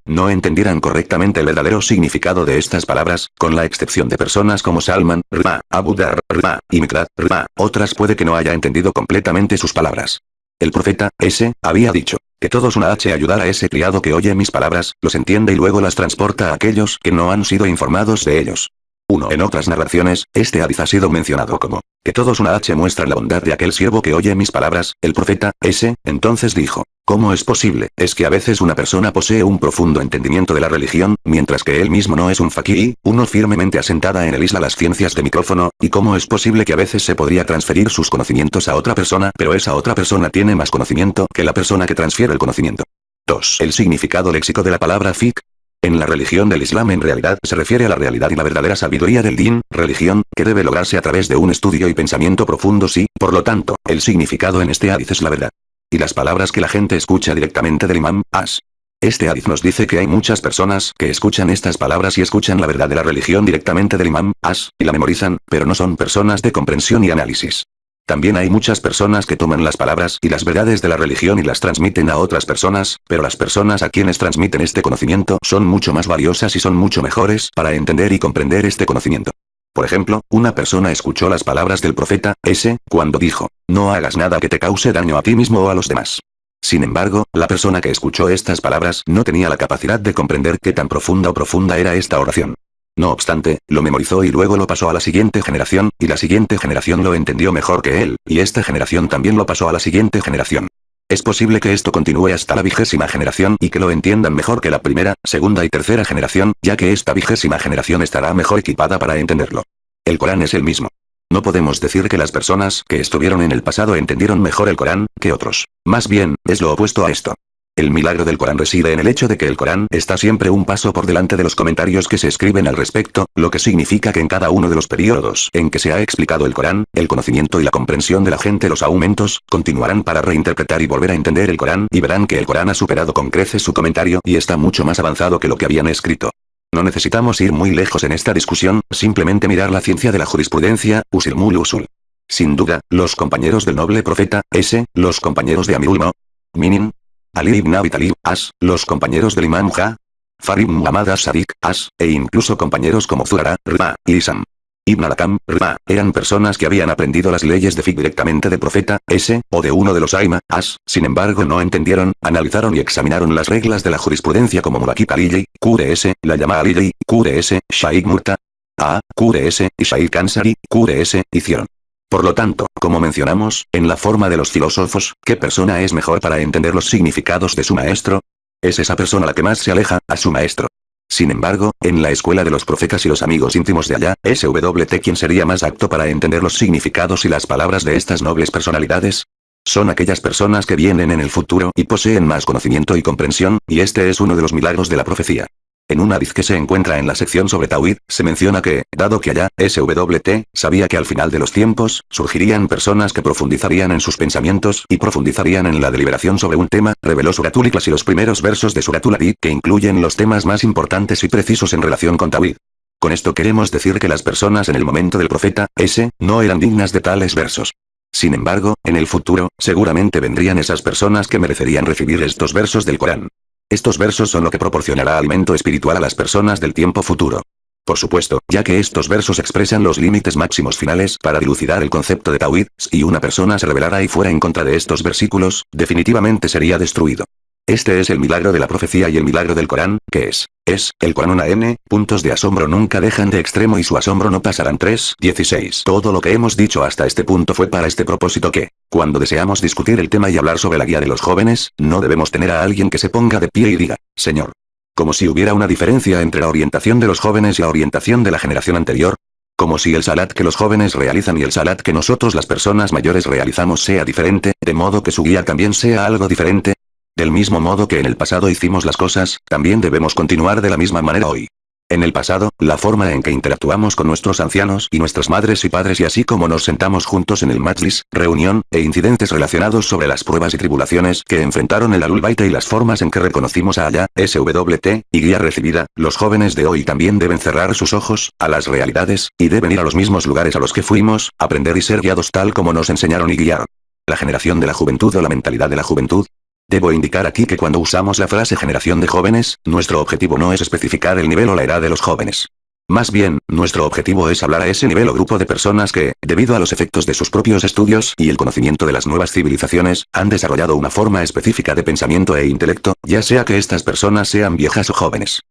no entendieran correctamente el verdadero significado de estas palabras, con la excepción de personas como Salman, Abu Dhar, y Miqdad, otras puede que no haya entendido completamente sus palabras. El profeta, había dicho, que todos una ayudar a ese criado que oye mis palabras, los entiende y luego las transporta a aquellos que no han sido informados de ellos. 1. En otras narraciones, este hadith ha sido mencionado como, que todos una muestra la bondad de aquel siervo que oye mis palabras, el profeta, entonces dijo, ¿cómo es posible? Es que a veces una persona posee un profundo entendimiento de la religión, mientras que él mismo no es un faquí, uno firmemente asentada en el isla las ciencias de micrófono, y cómo es posible que a veces se podría transferir sus conocimientos a otra persona, pero esa otra persona tiene más conocimiento que la persona que transfiere el conocimiento. 2. El significado léxico de la palabra fiqh. En la religión del Islam en realidad se refiere a la realidad y la verdadera sabiduría del din, religión, que debe lograrse a través de un estudio y pensamiento profundos y, por lo tanto, el significado en este hadith es la verdad. Y las palabras que la gente escucha directamente del imam, Este hadith nos dice que hay muchas personas que escuchan estas palabras y escuchan la verdad de la religión directamente del imam, y la memorizan, pero no son personas de comprensión y análisis. También hay muchas personas que toman las palabras y las verdades de la religión y las transmiten a otras personas, pero las personas a quienes transmiten este conocimiento son mucho más valiosas y son mucho mejores para entender y comprender este conocimiento. Por ejemplo, una persona escuchó las palabras del profeta, cuando dijo, no hagas nada que te cause daño a ti mismo o a los demás. Sin embargo, la persona que escuchó estas palabras no tenía la capacidad de comprender qué tan profunda o profunda era esta oración. No obstante, lo memorizó y luego lo pasó a la siguiente generación, y la siguiente generación lo entendió mejor que él, y esta generación también lo pasó a la siguiente generación. Es posible que esto continúe hasta la 20ª generación y que lo entiendan mejor que la primera, segunda y tercera generación, ya que esta 20ª generación estará mejor equipada para entenderlo. El Corán es el mismo. No podemos decir que las personas que estuvieron en el pasado entendieron mejor el Corán que otros. Más bien, es lo opuesto a esto. El milagro del Corán reside en el hecho de que el Corán está siempre un paso por delante de los comentarios que se escriben al respecto, lo que significa que en cada uno de los periodos en que se ha explicado el Corán, el conocimiento y la comprensión de la gente los aumentos, continuarán para reinterpretar y volver a entender el Corán y verán que el Corán ha superado con creces su comentario y está mucho más avanzado que lo que habían escrito. No necesitamos ir muy lejos en esta discusión, simplemente mirar la ciencia de la jurisprudencia, usilmul usul. Sin duda, los compañeros del noble profeta, los compañeros de Amirul Mu'minin, Ali ibn Abi Talib, los compañeros del Imam Farid Muhammad as-Sadiq, e incluso compañeros como Zurara, y Isam ibn al-Hakam, eran personas que habían aprendido las leyes de fiqh directamente del profeta, o de uno de los aima, sin embargo no entendieron, analizaron y examinaron las reglas de la jurisprudencia como Mulakib Aliyi, QDS, la Llama Aliyi, QDS, Shaikh Murta, QDS, y Shaikh Ansari, QDS, hicieron. Por lo tanto, como mencionamos, en la forma de los filósofos, ¿qué persona es mejor para entender los significados de su maestro? Es esa persona la que más se aleja a su maestro. Sin embargo, en la escuela de los profetas y los amigos íntimos de allá, ¿quién sería más apto para entender los significados y las palabras de estas nobles personalidades? Son aquellas personas que vienen en el futuro y poseen más conocimiento y comprensión, y este es uno de los milagros de la profecía. En un hadith que se encuentra en la sección sobre Tawhid, se menciona que, dado que allá, sabía que al final de los tiempos, surgirían personas que profundizarían en sus pensamientos y profundizarían en la deliberación sobre un tema, reveló Suratul Ikhlas y los primeros versos de Suratul Hadid que incluyen los temas más importantes y precisos en relación con Tawhid. Con esto queremos decir que las personas en el momento del profeta, no eran dignas de tales versos. Sin embargo, en el futuro, seguramente vendrían esas personas que merecerían recibir estos versos del Corán. Estos versos son lo que proporcionará alimento espiritual a las personas del tiempo futuro. Por supuesto, ya que estos versos expresan los límites máximos finales para dilucidar el concepto de Tawhid, si una persona se rebelara y fuera en contra de estos versículos, definitivamente sería destruido. Este es el milagro de la profecía y el milagro del Corán, que es el Corán una puntos de asombro nunca dejan de extremo y su asombro no pasarán 3:16. Todo lo que hemos dicho hasta este punto fue para este propósito que, cuando deseamos discutir el tema y hablar sobre la guía de los jóvenes, no debemos tener a alguien que se ponga de pie y diga, Señor. Como si hubiera una diferencia entre la orientación de los jóvenes y la orientación de la generación anterior. Como si el salat que los jóvenes realizan y el salat que nosotros las personas mayores realizamos sea diferente, de modo que su guía también sea algo diferente. Del mismo modo que en el pasado hicimos las cosas, también debemos continuar de la misma manera hoy. En el pasado, la forma en que interactuamos con nuestros ancianos y nuestras madres y padres y así como nos sentamos juntos en el majlis, reunión, e incidentes relacionados sobre las pruebas y tribulaciones que enfrentaron el Ahlul Bayt y las formas en que reconocimos a Alá, y guía recibida, los jóvenes de hoy también deben cerrar sus ojos a las realidades, y deben ir a los mismos lugares a los que fuimos, aprender y ser guiados tal como nos enseñaron y guiaron. La generación de la juventud o la mentalidad de la juventud. Debo indicar aquí que cuando usamos la frase generación de jóvenes, nuestro objetivo no es especificar el nivel o la edad de los jóvenes. Más bien, nuestro objetivo es hablar a ese nivel o grupo de personas que, debido a los efectos de sus propios estudios y el conocimiento de las nuevas civilizaciones, han desarrollado una forma específica de pensamiento e intelecto, ya sea que estas personas sean viejas o jóvenes.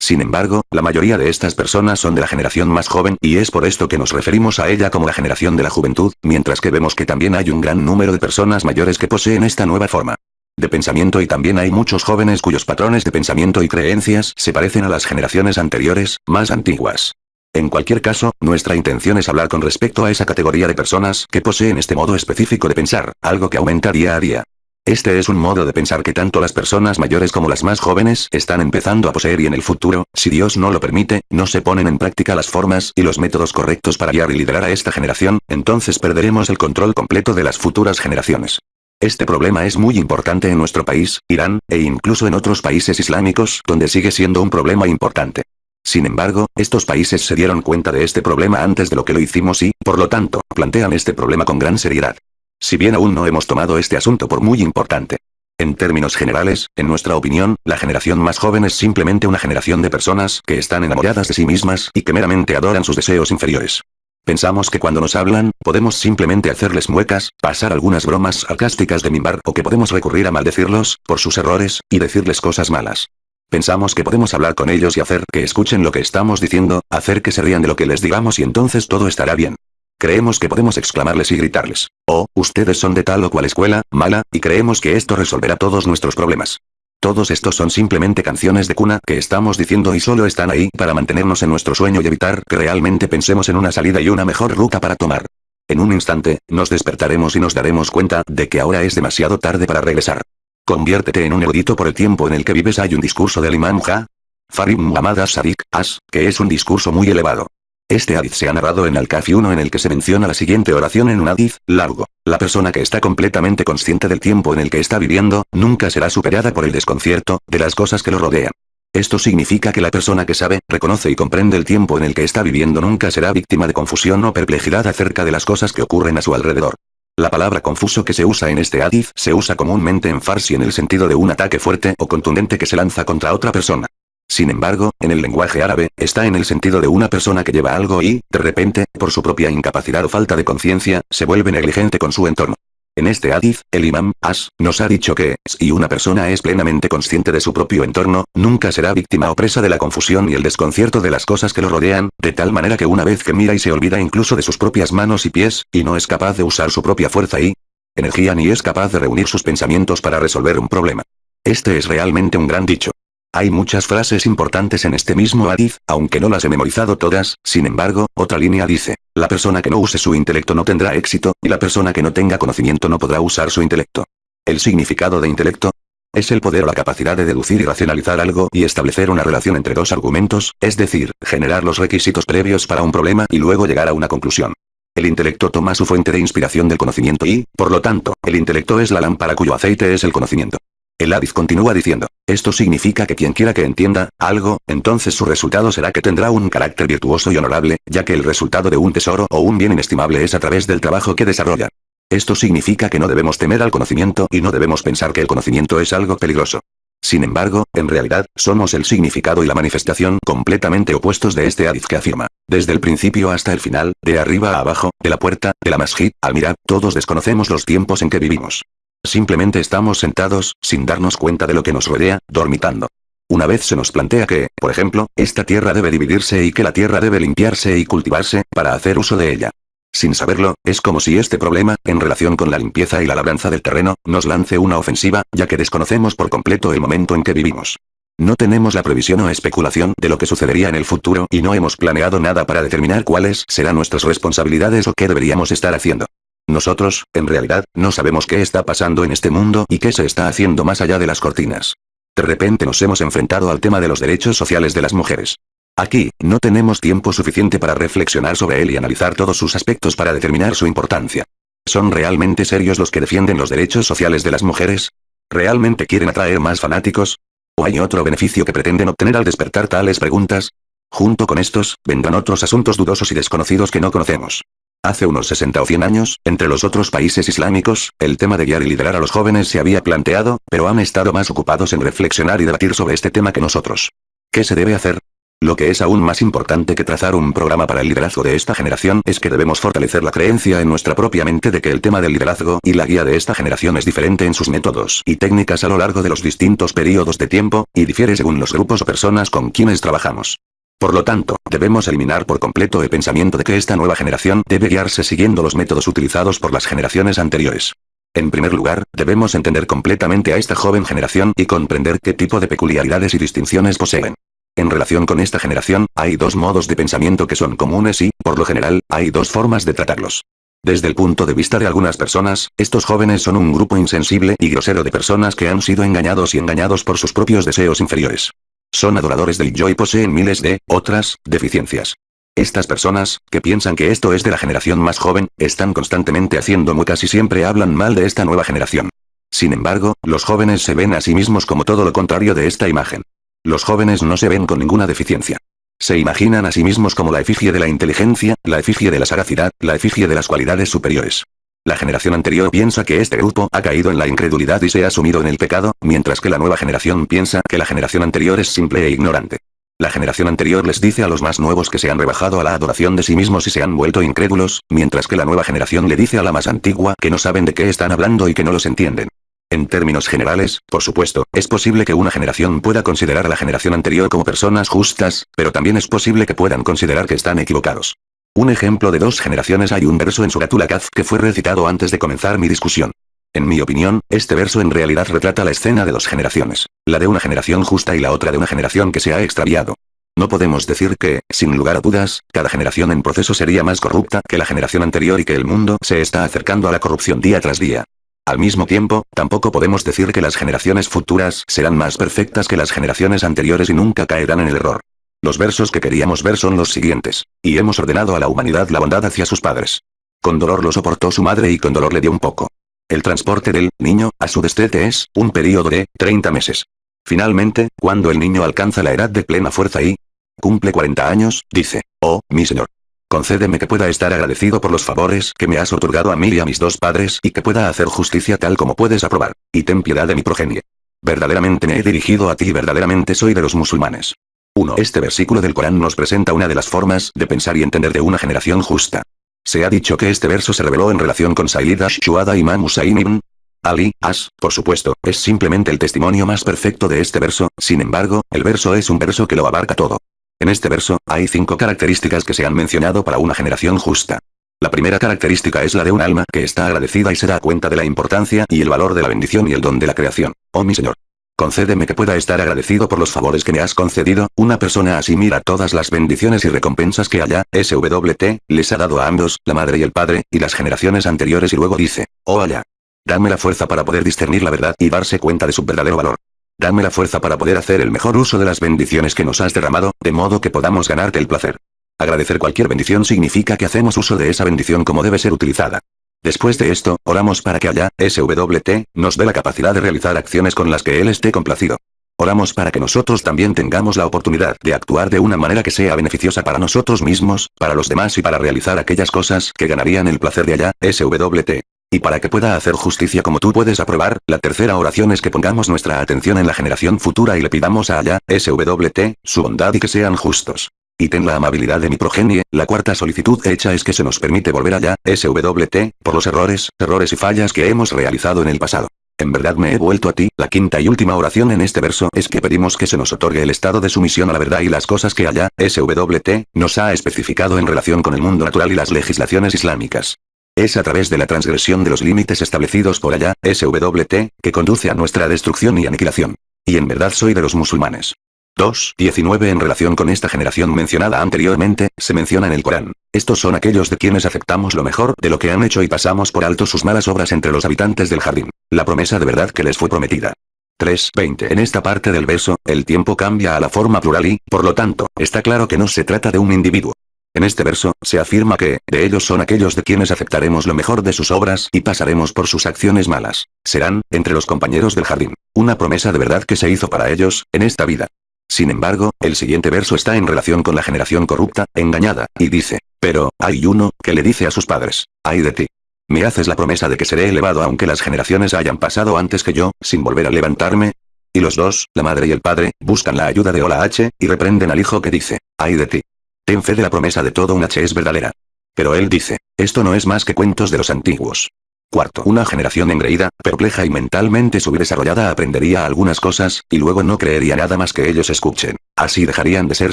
Sin embargo, la mayoría de estas personas son de la generación más joven y es por esto que nos referimos a ella como la generación de la juventud, mientras que vemos que también hay un gran número de personas mayores que poseen esta nueva forma de pensamiento y también hay muchos jóvenes cuyos patrones de pensamiento y creencias se parecen a las generaciones anteriores, más antiguas. En cualquier caso, nuestra intención es hablar con respecto a esa categoría de personas que poseen este modo específico de pensar, algo que aumenta día a día. Este es un modo de pensar que tanto las personas mayores como las más jóvenes están empezando a poseer y en el futuro, si Dios no lo permite, no se ponen en práctica las formas y los métodos correctos para guiar y liderar a esta generación, entonces perderemos el control completo de las futuras generaciones. Este problema es muy importante en nuestro país, Irán, e incluso en otros países islámicos, donde sigue siendo un problema importante. Sin embargo, estos países se dieron cuenta de este problema antes de lo que lo hicimos y, por lo tanto, plantean este problema con gran seriedad. Si bien aún no hemos tomado este asunto por muy importante. En términos generales, en nuestra opinión, la generación más joven es simplemente una generación de personas que están enamoradas de sí mismas y que meramente adoran sus deseos inferiores. Pensamos que cuando nos hablan, podemos simplemente hacerles muecas, pasar algunas bromas sarcásticas de mimbar o que podemos recurrir a maldecirlos, por sus errores, y decirles cosas malas. Pensamos que podemos hablar con ellos y hacer que escuchen lo que estamos diciendo, hacer que se rían de lo que les digamos y entonces todo estará bien. Creemos que podemos exclamarles y gritarles, oh, ustedes son de tal o cual escuela, mala, y creemos que esto resolverá todos nuestros problemas. Todos estos son simplemente canciones de cuna que estamos diciendo y solo están ahí para mantenernos en nuestro sueño y evitar que realmente pensemos en una salida y una mejor ruta para tomar. En un instante, nos despertaremos y nos daremos cuenta de que ahora es demasiado tarde para regresar. Conviértete en un erudito por el tiempo en el que vives. Hay un discurso del Imam Ja'far ibn Muhammad as-Sadiq, que es un discurso muy elevado. Este hadith se ha narrado en Al-Kafi 1 en el que se menciona la siguiente oración en un hadith largo. La persona que está completamente consciente del tiempo en el que está viviendo, nunca será superada por el desconcierto de las cosas que lo rodean. Esto significa que la persona que sabe, reconoce y comprende el tiempo en el que está viviendo nunca será víctima de confusión o perplejidad acerca de las cosas que ocurren a su alrededor. La palabra confuso que se usa en este hadith se usa comúnmente en farsi en el sentido de un ataque fuerte o contundente que se lanza contra otra persona. Sin embargo, en el lenguaje árabe, está en el sentido de una persona que lleva algo y, de repente, por su propia incapacidad o falta de conciencia, se vuelve negligente con su entorno. En este hadith, el imam nos ha dicho que, si una persona es plenamente consciente de su propio entorno, nunca será víctima o presa de la confusión y el desconcierto de las cosas que lo rodean, de tal manera que una vez que mira y se olvida incluso de sus propias manos y pies, y no es capaz de usar su propia fuerza y energía ni es capaz de reunir sus pensamientos para resolver un problema. Este es realmente un gran dicho. Hay muchas frases importantes en este mismo hadith, aunque no las he memorizado todas, sin embargo, otra línea dice, la persona que no use su intelecto no tendrá éxito, y la persona que no tenga conocimiento no podrá usar su intelecto. El significado de intelecto es el poder o la capacidad de deducir y racionalizar algo y establecer una relación entre dos argumentos, es decir, generar los requisitos previos para un problema y luego llegar a una conclusión. El intelecto toma su fuente de inspiración del conocimiento y, por lo tanto, el intelecto es la lámpara cuyo aceite es el conocimiento. El hadith continúa diciendo, esto significa que quien quiera que entienda algo, entonces su resultado será que tendrá un carácter virtuoso y honorable, ya que el resultado de un tesoro o un bien inestimable es a través del trabajo que desarrolla. Esto significa que no debemos temer al conocimiento y no debemos pensar que el conocimiento es algo peligroso. Sin embargo, en realidad, somos el significado y la manifestación completamente opuestos de este hadith que afirma, desde el principio hasta el final, de arriba a abajo, de la puerta, de la masjid, al mirar, todos desconocemos los tiempos en que vivimos. Simplemente estamos sentados, sin darnos cuenta de lo que nos rodea, dormitando. Una vez se nos plantea que, por ejemplo, esta tierra debe dividirse y que la tierra debe limpiarse y cultivarse, para hacer uso de ella. Sin saberlo, es como si este problema, en relación con la limpieza y la labranza del terreno, nos lance una ofensiva, ya que desconocemos por completo el momento en que vivimos. No tenemos la previsión o especulación de lo que sucedería en el futuro y no hemos planeado nada para determinar cuáles serán nuestras responsabilidades o qué deberíamos estar haciendo. Nosotros, en realidad, no sabemos qué está pasando en este mundo y qué se está haciendo más allá de las cortinas. De repente nos hemos enfrentado al tema de los derechos sociales de las mujeres. Aquí, no tenemos tiempo suficiente para reflexionar sobre él y analizar todos sus aspectos para determinar su importancia. ¿Son realmente serios los que defienden los derechos sociales de las mujeres? ¿Realmente quieren atraer más fanáticos? ¿O hay otro beneficio que pretenden obtener al despertar tales preguntas? Junto con estos, vendrán otros asuntos dudosos y desconocidos que no conocemos. Hace unos 60 o 100 años, entre los otros países islámicos, el tema de guiar y liderar a los jóvenes se había planteado, pero han estado más ocupados en reflexionar y debatir sobre este tema que nosotros. ¿Qué se debe hacer? Lo que es aún más importante que trazar un programa para el liderazgo de esta generación es que debemos fortalecer la creencia en nuestra propia mente de que el tema del liderazgo y la guía de esta generación es diferente en sus métodos y técnicas a lo largo de los distintos periodos de tiempo, y difiere según los grupos o personas con quienes trabajamos. Por lo tanto, debemos eliminar por completo el pensamiento de que esta nueva generación debe guiarse siguiendo los métodos utilizados por las generaciones anteriores. En primer lugar, debemos entender completamente a esta joven generación y comprender qué tipo de peculiaridades y distinciones poseen. En relación con esta generación, hay dos modos de pensamiento que son comunes y, por lo general, hay dos formas de tratarlos. Desde el punto de vista de algunas personas, estos jóvenes son un grupo insensible y grosero de personas que han sido engañados y engañados por sus propios deseos inferiores. Son adoradores del yo y poseen miles de, otras, deficiencias. Estas personas, que piensan que esto es de la generación más joven, están constantemente haciendo muecas y siempre hablan mal de esta nueva generación. Sin embargo, los jóvenes se ven a sí mismos como todo lo contrario de esta imagen. Los jóvenes no se ven con ninguna deficiencia. Se imaginan a sí mismos como la efigie de la inteligencia, la efigie de la sagacidad, la efigie de las cualidades superiores. La generación anterior piensa que este grupo ha caído en la incredulidad y se ha sumido en el pecado, mientras que la nueva generación piensa que la generación anterior es simple e ignorante. La generación anterior les dice a los más nuevos que se han rebajado a la adoración de sí mismos y se han vuelto incrédulos, mientras que la nueva generación le dice a la más antigua que no saben de qué están hablando y que no los entienden. En términos generales, por supuesto, es posible que una generación pueda considerar a la generación anterior como personas justas, pero también es posible que puedan considerar que están equivocados. Un ejemplo de dos generaciones: hay un verso en Suratul Kahf que fue recitado antes de comenzar mi discusión. En mi opinión, este verso en realidad retrata la escena de dos generaciones, la de una generación justa y la otra de una generación que se ha extraviado. No podemos decir que, sin lugar a dudas, cada generación en proceso sería más corrupta que la generación anterior y que el mundo se está acercando a la corrupción día tras día. Al mismo tiempo, tampoco podemos decir que las generaciones futuras serán más perfectas que las generaciones anteriores y nunca caerán en el error. Los versos que queríamos ver son los siguientes: y hemos ordenado a la humanidad la bondad hacia sus padres. Con dolor lo soportó su madre y con dolor le dio un poco. El transporte del niño a su destete es un período de 30 meses. Finalmente, cuando el niño alcanza la edad de plena fuerza y cumple 40 años, dice: oh, mi Señor, concédeme que pueda estar agradecido por los favores que me has otorgado a mí y a mis dos padres y que pueda hacer justicia tal como puedes aprobar, y ten piedad de mi progenie. Verdaderamente me he dirigido a ti y verdaderamente soy de los musulmanes. 1. Este versículo del Corán nos presenta una de las formas de pensar y entender de una generación justa. Se ha dicho que este verso se reveló en relación con Sayyid Ash-Shuhada Imam Husayn ibn Ali. Por supuesto, es simplemente el testimonio más perfecto de este verso, sin embargo, el verso es un verso que lo abarca todo. En este verso, hay 5 características que se han mencionado para una generación justa. La primera característica es la de un alma que está agradecida y se da cuenta de la importancia y el valor de la bendición y el don de la creación. Oh mi Señor, concédeme que pueda estar agradecido por los favores que me has concedido. Una persona así mira todas las bendiciones y recompensas que Allá, SWT, les ha dado a ambos, la madre y el padre, y las generaciones anteriores, y luego dice: oh Allá, dame la fuerza para poder discernir la verdad y darse cuenta de su verdadero valor. Dame la fuerza para poder hacer el mejor uso de las bendiciones que nos has derramado, de modo que podamos ganarte el placer. Agradecer cualquier bendición significa que hacemos uso de esa bendición como debe ser utilizada. Después de esto, oramos para que Allá, SWT, nos dé la capacidad de realizar acciones con las que Él esté complacido. Oramos para que nosotros también tengamos la oportunidad de actuar de una manera que sea beneficiosa para nosotros mismos, para los demás y para realizar aquellas cosas que ganarían el placer de Allá, SWT. Y para que pueda hacer justicia como tú puedes aprobar. La tercera oración es que pongamos nuestra atención en la generación futura y le pidamos a Allá, SWT, su bondad y que sean justos. Y ten la amabilidad de mi progenie. La cuarta solicitud hecha es que se nos permite volver Allá, SWT, por los errores y fallas que hemos realizado en el pasado. En verdad me he vuelto a ti. La quinta y última oración en este verso es que pedimos que se nos otorgue el estado de sumisión a la verdad y las cosas que Allá, SWT, nos ha especificado en relación con el mundo natural y las legislaciones islámicas. Es a través de la transgresión de los límites establecidos por Allá, SWT, que conduce a nuestra destrucción y aniquilación. Y en verdad soy de los musulmanes. 2.19 En relación con esta generación mencionada anteriormente, se menciona en el Corán: estos son aquellos de quienes aceptamos lo mejor de lo que han hecho y pasamos por alto sus malas obras entre los habitantes del jardín, la promesa de verdad que les fue prometida. 3.20 En esta parte del verso, el tiempo cambia a la forma plural y, por lo tanto, está claro que no se trata de un individuo. En este verso, se afirma que, de ellos son aquellos de quienes aceptaremos lo mejor de sus obras y pasaremos por sus acciones malas. Serán, entre los compañeros del jardín, una promesa de verdad que se hizo para ellos, en esta vida. Sin embargo, el siguiente verso está en relación con la generación corrupta, engañada, y dice: Pero, hay uno, que le dice a sus padres, ay de ti. ¿Me haces la promesa de que seré elevado aunque las generaciones hayan pasado antes que yo, sin volver a levantarme? Y los dos, la madre y el padre, buscan la ayuda de Ola H, y reprenden al hijo que dice, ay de ti. Ten fe de la promesa de todo un H es verdadera. Pero él dice, esto no es más que cuentos de los antiguos. Cuarto, una generación engreída, perpleja y mentalmente subdesarrollada aprendería algunas cosas, y luego no creería nada más que ellos escuchen. Así dejarían de ser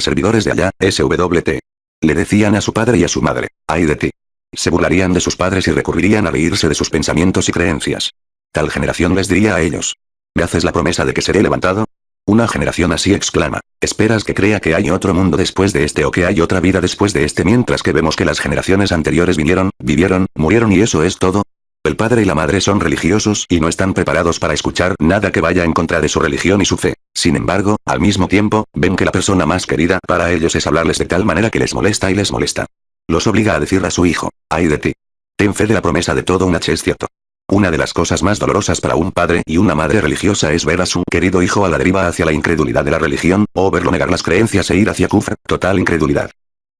servidores de allá, SWT. Le decían a su padre y a su madre, ay de ti. Se burlarían de sus padres y recurrirían a reírse de sus pensamientos y creencias. Tal generación les diría a ellos, ¿me haces la promesa de que seré levantado? Una generación así exclama, ¿esperas que crea que hay otro mundo después de este o que hay otra vida después de este mientras que vemos que las generaciones anteriores vivieron, murieron y eso es todo? El padre y la madre son religiosos y no están preparados para escuchar nada que vaya en contra de su religión y su fe. Sin embargo, al mismo tiempo, ven que la persona más querida para ellos es hablarles de tal manera que les molesta y les molesta. Los obliga a decir a su hijo, ay de ti. Ten fe de la promesa de todo un H es cierto. Una de las cosas más dolorosas para un padre y una madre religiosa es ver a su querido hijo a la deriva hacia la incredulidad de la religión, o verlo negar las creencias e ir hacia kufr, total incredulidad.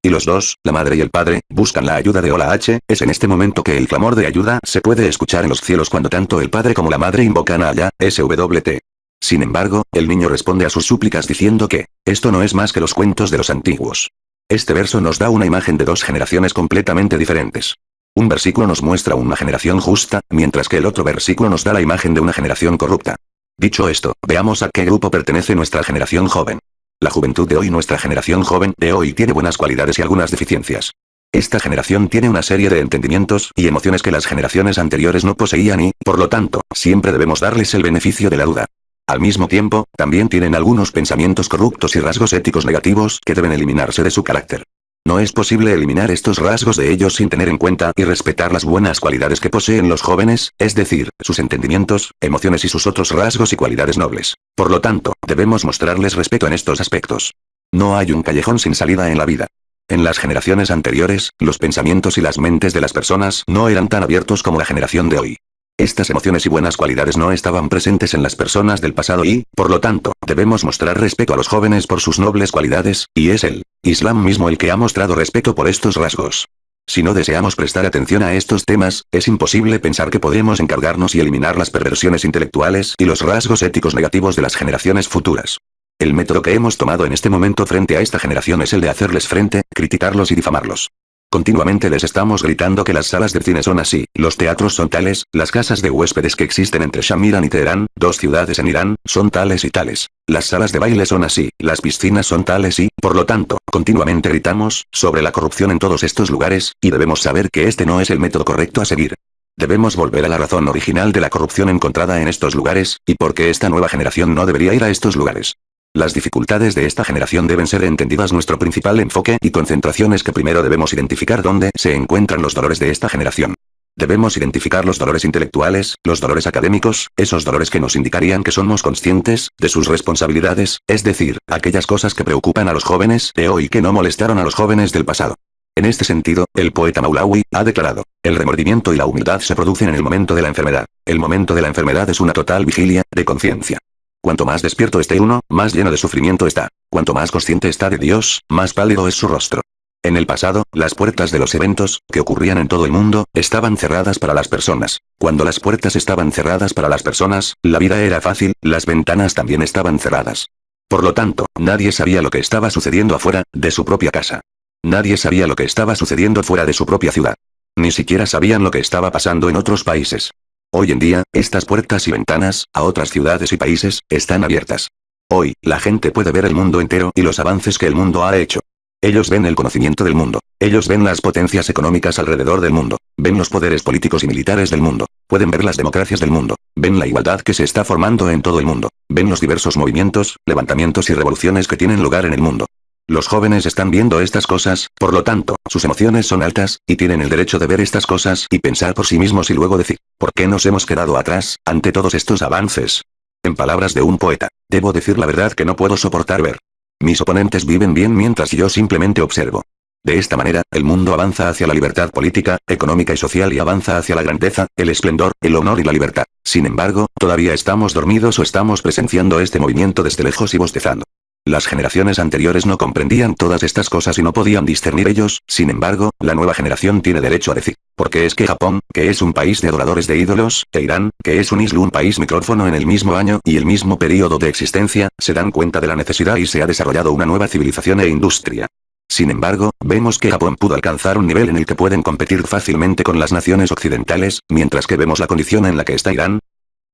Y los dos, la madre y el padre, buscan la ayuda de Ola H, es en este momento que el clamor de ayuda se puede escuchar en los cielos cuando tanto el padre como la madre invocan a Allá, SWT. Sin embargo, el niño responde a sus súplicas diciendo que, esto no es más que los cuentos de los antiguos. Este verso nos da una imagen de dos generaciones completamente diferentes. Un versículo nos muestra una generación justa, mientras que el otro versículo nos da la imagen de una generación corrupta. Dicho esto, veamos a qué grupo pertenece nuestra generación joven. La juventud de hoy, nuestra generación joven de hoy tiene buenas cualidades y algunas deficiencias. Esta generación tiene una serie de entendimientos y emociones que las generaciones anteriores no poseían y, por lo tanto, siempre debemos darles el beneficio de la duda. Al mismo tiempo, también tienen algunos pensamientos corruptos y rasgos éticos negativos que deben eliminarse de su carácter. No es posible eliminar estos rasgos de ellos sin tener en cuenta y respetar las buenas cualidades que poseen los jóvenes, es decir, sus entendimientos, emociones y sus otros rasgos y cualidades nobles. Por lo tanto, debemos mostrarles respeto en estos aspectos. No hay un callejón sin salida en la vida. En las generaciones anteriores, los pensamientos y las mentes de las personas no eran tan abiertos como la generación de hoy. Estas emociones y buenas cualidades no estaban presentes en las personas del pasado y, por lo tanto, debemos mostrar respeto a los jóvenes por sus nobles cualidades, y es el Islam mismo el que ha mostrado respeto por estos rasgos. Si no deseamos prestar atención a estos temas, es imposible pensar que podemos encargarnos y eliminar las perversiones intelectuales y los rasgos éticos negativos de las generaciones futuras. El método que hemos tomado en este momento frente a esta generación es el de hacerles frente, criticarlos y difamarlos. Continuamente les estamos gritando que las salas de cine son así, los teatros son tales, las casas de huéspedes que existen entre Shamiran y Teherán, dos ciudades en Irán, son tales y tales. Las salas de baile son así, las piscinas son tales y, por lo tanto, continuamente gritamos sobre la corrupción en todos estos lugares, y debemos saber que este no es el método correcto a seguir. Debemos volver a la razón original de la corrupción encontrada en estos lugares, y por qué esta nueva generación no debería ir a estos lugares. Las dificultades de esta generación deben ser entendidas. Nuestro principal enfoque y concentración es que primero debemos identificar dónde se encuentran los dolores de esta generación. Debemos identificar los dolores intelectuales, los dolores académicos, esos dolores que nos indicarían que somos conscientes de sus responsabilidades, es decir, aquellas cosas que preocupan a los jóvenes de hoy que no molestaron a los jóvenes del pasado. En este sentido, el poeta Maulawi ha declarado, el remordimiento y la humildad se producen en el momento de la enfermedad. El momento de la enfermedad es una total vigilia de conciencia. Cuanto más despierto esté uno, más lleno de sufrimiento está. Cuanto más consciente está de Dios, más pálido es su rostro. En el pasado, las puertas de los eventos, que ocurrían en todo el mundo, estaban cerradas para las personas. Cuando las puertas estaban cerradas para las personas, la vida era fácil, las ventanas también estaban cerradas. Por lo tanto, nadie sabía lo que estaba sucediendo afuera, de su propia casa. Nadie sabía lo que estaba sucediendo fuera de su propia ciudad. Ni siquiera sabían lo que estaba pasando en otros países. Hoy en día, estas puertas y ventanas, a otras ciudades y países, están abiertas. Hoy, la gente puede ver el mundo entero y los avances que el mundo ha hecho. Ellos ven el conocimiento del mundo. Ellos ven las potencias económicas alrededor del mundo. Ven los poderes políticos y militares del mundo. Pueden ver las democracias del mundo. Ven la igualdad que se está formando en todo el mundo. Ven los diversos movimientos, levantamientos y revoluciones que tienen lugar en el mundo. Los jóvenes están viendo estas cosas, por lo tanto, sus emociones son altas, y tienen el derecho de ver estas cosas y pensar por sí mismos y luego decir, ¿por qué nos hemos quedado atrás, ante todos estos avances? En palabras de un poeta, debo decir la verdad que no puedo soportar ver. Mis oponentes viven bien mientras yo simplemente observo. De esta manera, el mundo avanza hacia la libertad política, económica y social y avanza hacia la grandeza, el esplendor, el honor y la libertad. Sin embargo, todavía estamos dormidos o estamos presenciando este movimiento desde lejos y bostezando. Las generaciones anteriores no comprendían todas estas cosas y no podían discernir ellos, sin embargo, la nueva generación tiene derecho a decir, porque es que Japón, que es un país de adoradores de ídolos, e Irán, que es un país micrófono en el mismo año y el mismo período de existencia, se dan cuenta de la necesidad y se ha desarrollado una nueva civilización e industria. Sin embargo, vemos que Japón pudo alcanzar un nivel en el que pueden competir fácilmente con las naciones occidentales, mientras que vemos la condición en la que está Irán.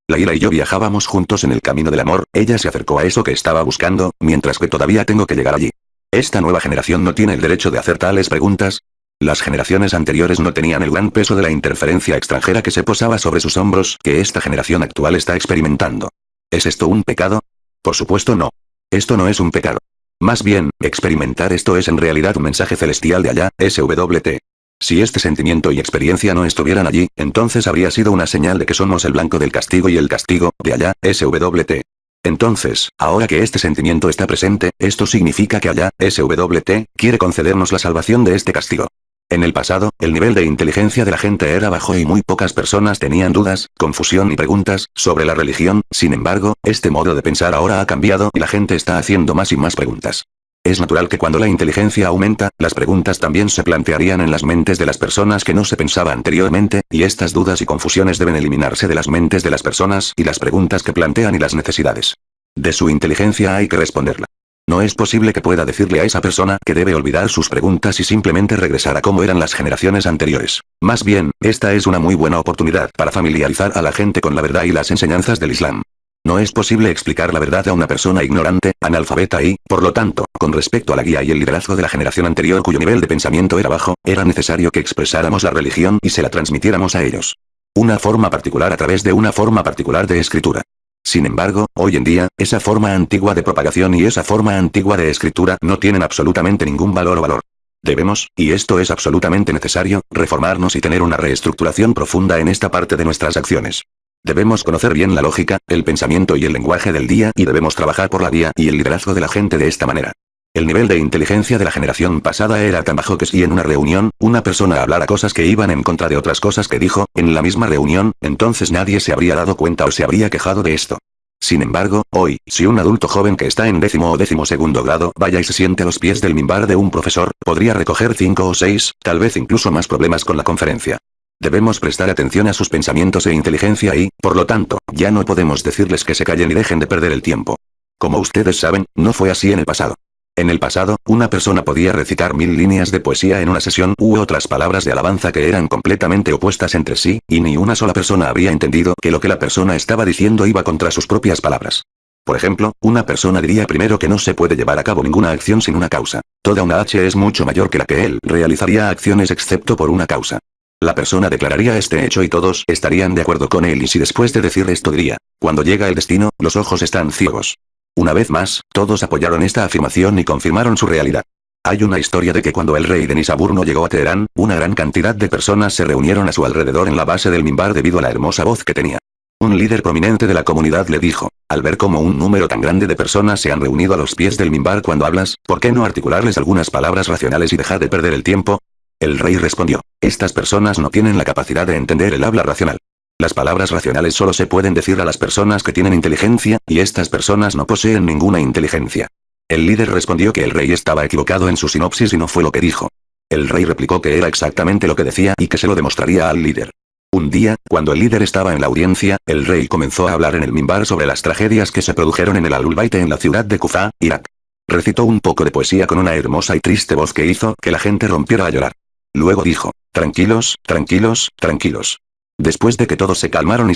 Laila y yo viajábamos juntos en el camino del amor, ella se acercó a eso que estaba buscando, mientras que todavía tengo que llegar allí. ¿Esta nueva generación no tiene el derecho de hacer tales preguntas? Las generaciones anteriores no tenían el gran peso de la interferencia extranjera que se posaba sobre sus hombros, que esta generación actual está experimentando. ¿Es esto un pecado? Por supuesto no. Esto no es un pecado. Más bien, experimentar esto es en realidad un mensaje celestial de allá, SWT. Si este sentimiento y experiencia no estuvieran allí, entonces habría sido una señal de que somos el blanco del castigo y el castigo, de allá, SWT. Entonces, ahora que este sentimiento está presente, esto significa que allá, SWT, quiere concedernos la salvación de este castigo. En el pasado, el nivel de inteligencia de la gente era bajo y muy pocas personas tenían dudas, confusión y preguntas sobre la religión, sin embargo, este modo de pensar ahora ha cambiado y la gente está haciendo más y más preguntas. Es natural que cuando la inteligencia aumenta, las preguntas también se plantearían en las mentes de las personas que no se pensaba anteriormente, y estas dudas y confusiones deben eliminarse de las mentes de las personas y las preguntas que plantean y las necesidades de su inteligencia hay que responderla. No es posible que pueda decirle a esa persona que debe olvidar sus preguntas y simplemente regresar a cómo eran las generaciones anteriores. Más bien, esta es una muy buena oportunidad para familiarizar a la gente con la verdad y las enseñanzas del Islam. No es posible explicar la verdad a una persona ignorante, analfabeta y, por lo tanto, con respecto a la guía y el liderazgo de la generación anterior cuyo nivel de pensamiento era bajo, era necesario que expresáramos la religión y se la transmitiéramos a ellos. Una forma particular a través de una forma particular de escritura. Sin embargo, hoy en día, esa forma antigua de propagación y esa forma antigua de escritura no tienen absolutamente ningún valor o valor. Debemos, y esto es absolutamente necesario, reformarnos y tener una reestructuración profunda en esta parte de nuestras acciones. Debemos conocer bien la lógica, el pensamiento y el lenguaje del día y debemos trabajar por la guía y el liderazgo de la gente de esta manera. El nivel de inteligencia de la generación pasada era tan bajo que si en una reunión, una persona hablara cosas que iban en contra de otras cosas que dijo, en la misma reunión, entonces nadie se habría dado cuenta o se habría quejado de esto. Sin embargo, hoy, si un adulto joven que está en 10º o 12º grado vaya y se siente a los pies del minbar de un profesor, podría recoger 5 o 6, tal vez incluso más problemas con la conferencia. Debemos prestar atención a sus pensamientos e inteligencia y, por lo tanto, ya no podemos decirles que se callen y dejen de perder el tiempo. Como ustedes saben, no fue así en el pasado. En el pasado, una persona podía recitar 1000 líneas de poesía en una sesión u otras palabras de alabanza que eran completamente opuestas entre sí, y ni una sola persona habría entendido que lo que la persona estaba diciendo iba contra sus propias palabras. Por ejemplo, una persona diría primero que no se puede llevar a cabo ninguna acción sin una causa. Toda una H es mucho mayor que la que él realizaría acciones excepto por una causa. La persona declararía este hecho y todos estarían de acuerdo con él y si después de decir esto diría, cuando llega el destino, los ojos están ciegos. Una vez más, todos apoyaron esta afirmación y confirmaron su realidad. Hay una historia de que cuando el rey de Nisabur llegó a Teherán, una gran cantidad de personas se reunieron a su alrededor en la base del minbar debido a la hermosa voz que tenía. Un líder prominente de la comunidad le dijo, al ver cómo un número tan grande de personas se han reunido a los pies del minbar cuando hablas, ¿por qué no articularles algunas palabras racionales y dejar de perder el tiempo? El rey respondió, estas personas no tienen la capacidad de entender el habla racional. Las palabras racionales solo se pueden decir a las personas que tienen inteligencia, y estas personas no poseen ninguna inteligencia. El líder respondió que el rey estaba equivocado en su sinopsis y no fue lo que dijo. El rey replicó que era exactamente lo que decía y que se lo demostraría al líder. Un día, cuando el líder estaba en la audiencia, el rey comenzó a hablar en el minbar sobre las tragedias que se produjeron en el Al-Bayt en la ciudad de Kufa, Irak. Recitó un poco de poesía con una hermosa y triste voz que hizo que la gente rompiera a llorar. Luego dijo, tranquilos, tranquilos, tranquilos. Después de que todos se calmaron,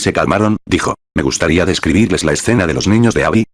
dijo, me gustaría describirles la escena de los niños de Abi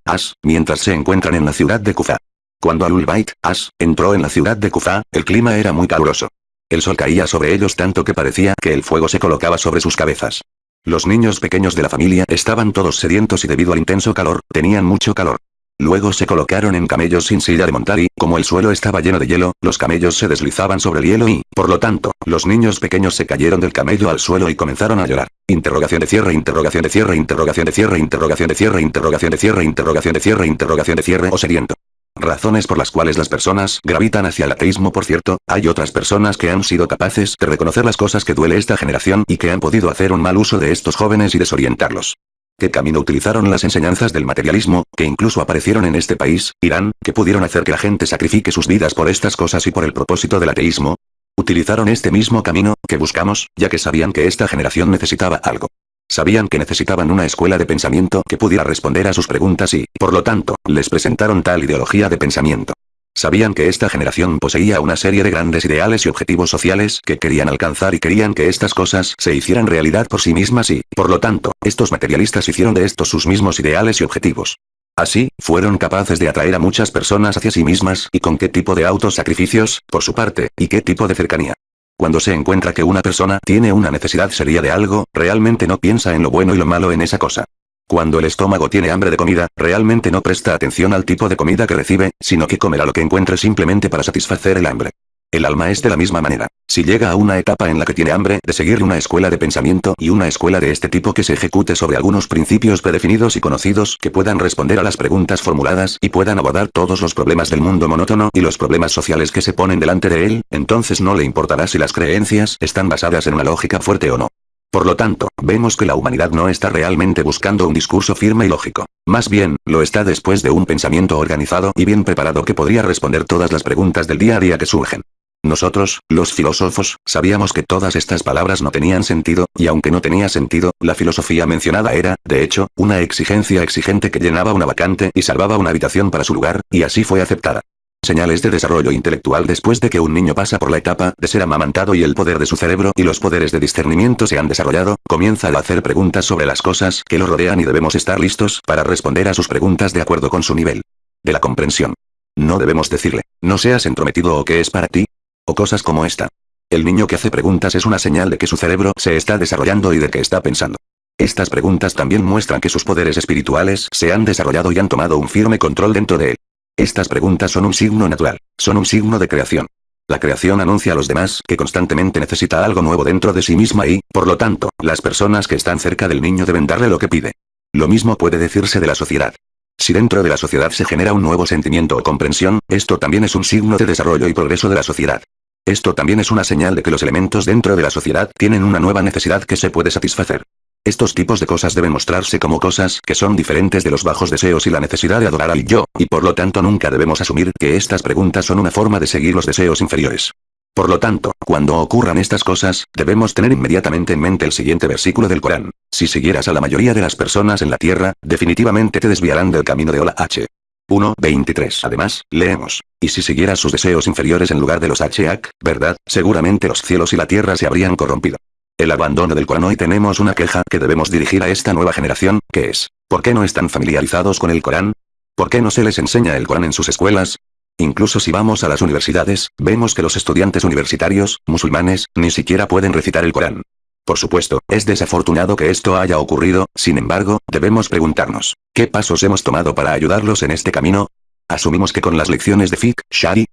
As, mientras se encuentran en la ciudad de Kufa. Cuando Al-Bayt As entró en la ciudad de Kufa, el clima era muy caluroso. El sol caía sobre ellos tanto que parecía que el fuego se colocaba sobre sus cabezas. Los niños pequeños de la familia estaban todos sedientos y debido al intenso calor, tenían mucho calor. Luego se colocaron en camellos sin silla de montar y, como el suelo estaba lleno de hielo, los camellos se deslizaban sobre el hielo y, por lo tanto, los niños pequeños se cayeron del camello al suelo y comenzaron a llorar. Interrogación de cierre, interrogación de cierre, interrogación de cierre, interrogación de cierre, interrogación de cierre, interrogación de cierre, interrogación de cierre o sediento. Razones por las cuales las personas gravitan hacia el ateísmo. Por cierto, hay otras personas que han sido capaces de reconocer las cosas que duele esta generación y que han podido hacer un mal uso de estos jóvenes y desorientarlos. ¿Qué camino utilizaron las enseñanzas del materialismo, que incluso aparecieron en este país, Irán, que pudieron hacer que la gente sacrifique sus vidas por estas cosas y por el propósito del ateísmo? Utilizaron este mismo camino, que buscamos, ya que sabían que esta generación necesitaba algo. Sabían que necesitaban una escuela de pensamiento que pudiera responder a sus preguntas y, por lo tanto, les presentaron tal ideología de pensamiento. Sabían que esta generación poseía una serie de grandes ideales y objetivos sociales que querían alcanzar y querían que estas cosas se hicieran realidad por sí mismas y, por lo tanto, estos materialistas hicieron de estos sus mismos ideales y objetivos. Así, fueron capaces de atraer a muchas personas hacia sí mismas y con qué tipo de autosacrificios, por su parte, y qué tipo de cercanía. Cuando se encuentra que una persona tiene una necesidad seria de algo, realmente no piensa en lo bueno y lo malo en esa cosa. Cuando el estómago tiene hambre de comida, realmente no presta atención al tipo de comida que recibe, sino que comerá lo que encuentre simplemente para satisfacer el hambre. El alma es de la misma manera. Si llega a una etapa en la que tiene hambre de seguir una escuela de pensamiento y una escuela de este tipo que se ejecute sobre algunos principios predefinidos y conocidos que puedan responder a las preguntas formuladas y puedan abordar todos los problemas del mundo monótono y los problemas sociales que se ponen delante de él, entonces no le importará si las creencias están basadas en una lógica fuerte o no. Por lo tanto, vemos que la humanidad no está realmente buscando un discurso firme y lógico. Más bien, lo está después de un pensamiento organizado y bien preparado que podría responder todas las preguntas del día a día que surgen. Nosotros, los filósofos, sabíamos que todas estas palabras no tenían sentido, y aunque no tenía sentido, la filosofía mencionada era, de hecho, una exigencia exigente que llenaba una vacante y salvaba una habitación para su lugar, y así fue aceptada. Señales de desarrollo intelectual después de que un niño pasa por la etapa de ser amamantado y el poder de su cerebro y los poderes de discernimiento se han desarrollado, comienza a hacer preguntas sobre las cosas que lo rodean y debemos estar listos para responder a sus preguntas de acuerdo con su nivel de la comprensión. No debemos decirle, no seas entrometido o qué es para ti, o cosas como esta. El niño que hace preguntas es una señal de que su cerebro se está desarrollando y de que está pensando. Estas preguntas también muestran que sus poderes espirituales se han desarrollado y han tomado un firme control dentro de él. Estas preguntas son un signo natural, son un signo de creación. La creación anuncia a los demás que constantemente necesita algo nuevo dentro de sí misma y, por lo tanto, las personas que están cerca del niño deben darle lo que pide. Lo mismo puede decirse de la sociedad. Si dentro de la sociedad se genera un nuevo sentimiento o comprensión, esto también es un signo de desarrollo y progreso de la sociedad. Esto también es una señal de que los elementos dentro de la sociedad tienen una nueva necesidad que se puede satisfacer. Estos tipos de cosas deben mostrarse como cosas que son diferentes de los bajos deseos y la necesidad de adorar al yo, y por lo tanto nunca debemos asumir que estas preguntas son una forma de seguir los deseos inferiores. Por lo tanto, cuando ocurran estas cosas, debemos tener inmediatamente en mente el siguiente versículo del Corán. Si siguieras a la mayoría de las personas en la tierra, definitivamente te desviarán del camino de Ola H. 1:23. Además, leemos, y si siguieras sus deseos inferiores en lugar de los H.A.C., ¿verdad? Seguramente los cielos y la tierra se habrían corrompido. El abandono del Corán. Hoy tenemos una queja que debemos dirigir a esta nueva generación, que es, ¿por qué no están familiarizados con el Corán? ¿Por qué no se les enseña el Corán en sus escuelas? Incluso si vamos a las universidades, vemos que los estudiantes universitarios, musulmanes, ni siquiera pueden recitar el Corán. Por supuesto, es desafortunado que esto haya ocurrido, sin embargo, debemos preguntarnos, ¿qué pasos hemos tomado para ayudarlos en este camino? Asumimos que con las lecciones de fiqh, shari,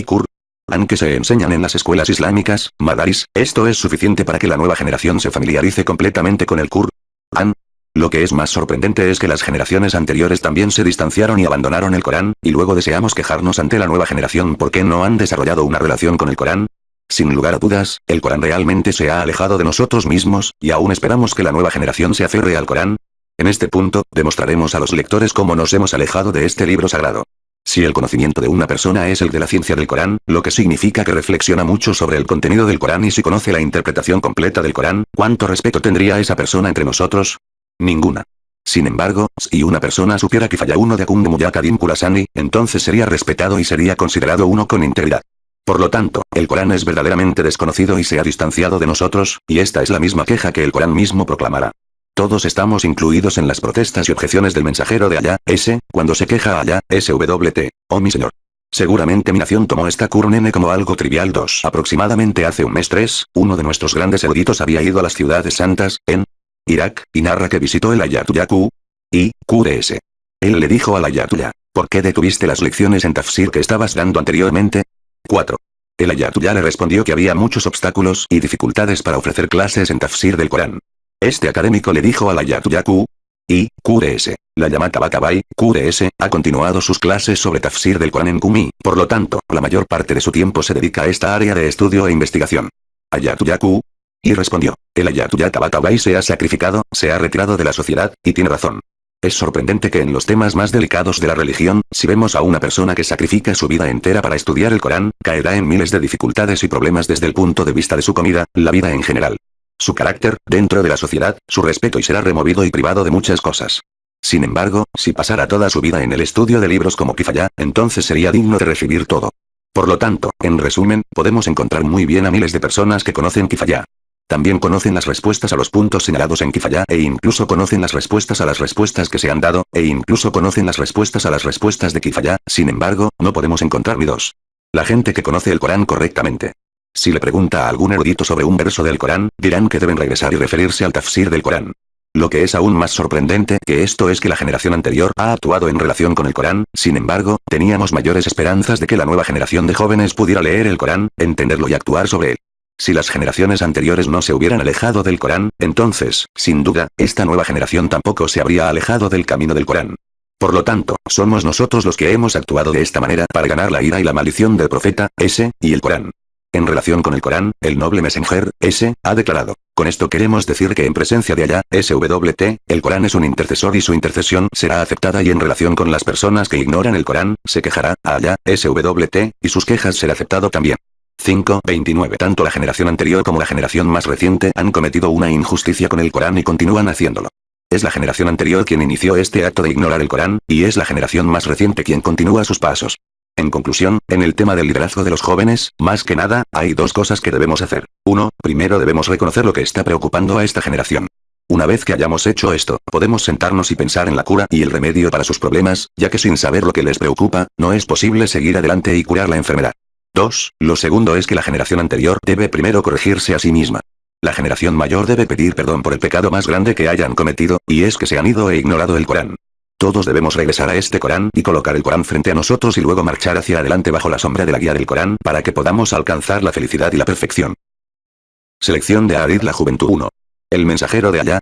Qur'an que se enseñan en las escuelas islámicas, madaris, esto es suficiente para que la nueva generación se familiarice completamente con el Qur'an. Lo que es más sorprendente es que las generaciones anteriores también se distanciaron y abandonaron el Corán, y luego deseamos quejarnos ante la nueva generación porque no han desarrollado una relación con el Corán. Sin lugar a dudas, el Corán realmente se ha alejado de nosotros mismos, y aún esperamos que la nueva generación se aferre al Corán. En este punto, demostraremos a los lectores cómo nos hemos alejado de este libro sagrado. Si el conocimiento de una persona es el de la ciencia del Corán, lo que significa que reflexiona mucho sobre el contenido del Corán y si conoce la interpretación completa del Corán, ¿cuánto respeto tendría esa persona entre nosotros? Ninguna. Sin embargo, si una persona supiera que falla uno de Akund Muyakadim Kurasani, entonces sería respetado y sería considerado uno con integridad. Por lo tanto, el Corán es verdaderamente desconocido y se ha distanciado de nosotros, y esta es la misma queja que el Corán mismo proclamará. Todos estamos incluidos en las protestas y objeciones del mensajero de Alá, cuando se queja a Alá, SWT, oh mi señor. Seguramente mi nación tomó esta Qur'an como algo trivial. Aproximadamente hace un mes 3, uno de nuestros grandes eruditos había ido a las ciudades santas, en Irak, y narra que visitó el Ayatullah Qds. Él le dijo al Ayatullah, ¿por qué detuviste las lecciones en tafsir que estabas dando anteriormente? 4. El Ayatullah le respondió que había muchos obstáculos y dificultades para ofrecer clases en tafsir del Corán. Este académico le dijo al Ayatullah Qds. La Yamata Bakabai, Qds, ha continuado sus clases sobre tafsir del Corán en Qumi, por lo tanto, la mayor parte de su tiempo se dedica a esta área de estudio e investigación. Ayatullah Y respondió, el Ayatullah Tabatabai se ha sacrificado, se ha retirado de la sociedad, y tiene razón. Es sorprendente que en los temas más delicados de la religión, si vemos a una persona que sacrifica su vida entera para estudiar el Corán, caerá en miles de dificultades y problemas desde el punto de vista de su comida, la vida en general. Su carácter, dentro de la sociedad, su respeto y será removido y privado de muchas cosas. Sin embargo, si pasara toda su vida en el estudio de libros como Kifaya, entonces sería digno de recibir todo. Por lo tanto, en resumen, podemos encontrar muy bien a miles de personas que conocen Kifaya. También conocen las respuestas a los puntos señalados en Kifaya e incluso conocen las respuestas a las respuestas que se han dado, e incluso conocen las respuestas a las respuestas de Kifaya, sin embargo, no podemos encontrar ni dos. La gente que conoce el Corán correctamente. Si le pregunta a algún erudito sobre un verso del Corán, dirán que deben regresar y referirse al tafsir del Corán. Lo que es aún más sorprendente que esto es que la generación anterior ha actuado en relación con el Corán, sin embargo, teníamos mayores esperanzas de que la nueva generación de jóvenes pudiera leer el Corán, entenderlo y actuar sobre él. Si las generaciones anteriores no se hubieran alejado del Corán, entonces, sin duda, esta nueva generación tampoco se habría alejado del camino del Corán. Por lo tanto, somos nosotros los que hemos actuado de esta manera para ganar la ira y la maldición del profeta, y el Corán. En relación con el Corán, el noble Messenger, ha declarado, con esto queremos decir que en presencia de Allá, el Corán es un intercesor y su intercesión será aceptada y en relación con las personas que ignoran el Corán, se quejará a Allá, y sus quejas será aceptado también. 5:29 Tanto la generación anterior como la generación más reciente han cometido una injusticia con el Corán y continúan haciéndolo. Es la generación anterior quien inició este acto de ignorar el Corán, y es la generación más reciente quien continúa sus pasos. En conclusión, en el tema del liderazgo de los jóvenes, más que nada, hay dos cosas que debemos hacer. 1. Primero debemos reconocer lo que está preocupando a esta generación. Una vez que hayamos hecho esto, podemos sentarnos y pensar en la cura y el remedio para sus problemas, ya que sin saber lo que les preocupa, no es posible seguir adelante y curar la enfermedad. 2. Lo segundo es que la generación anterior debe primero corregirse a sí misma. La generación mayor debe pedir perdón por el pecado más grande que hayan cometido, y es que se han ido e ignorado el Corán. Todos debemos regresar a este Corán y colocar el Corán frente a nosotros y luego marchar hacia adelante bajo la sombra de la guía del Corán para que podamos alcanzar la felicidad y la perfección. Selección de Hadith. La juventud. 1. El mensajero de Allá,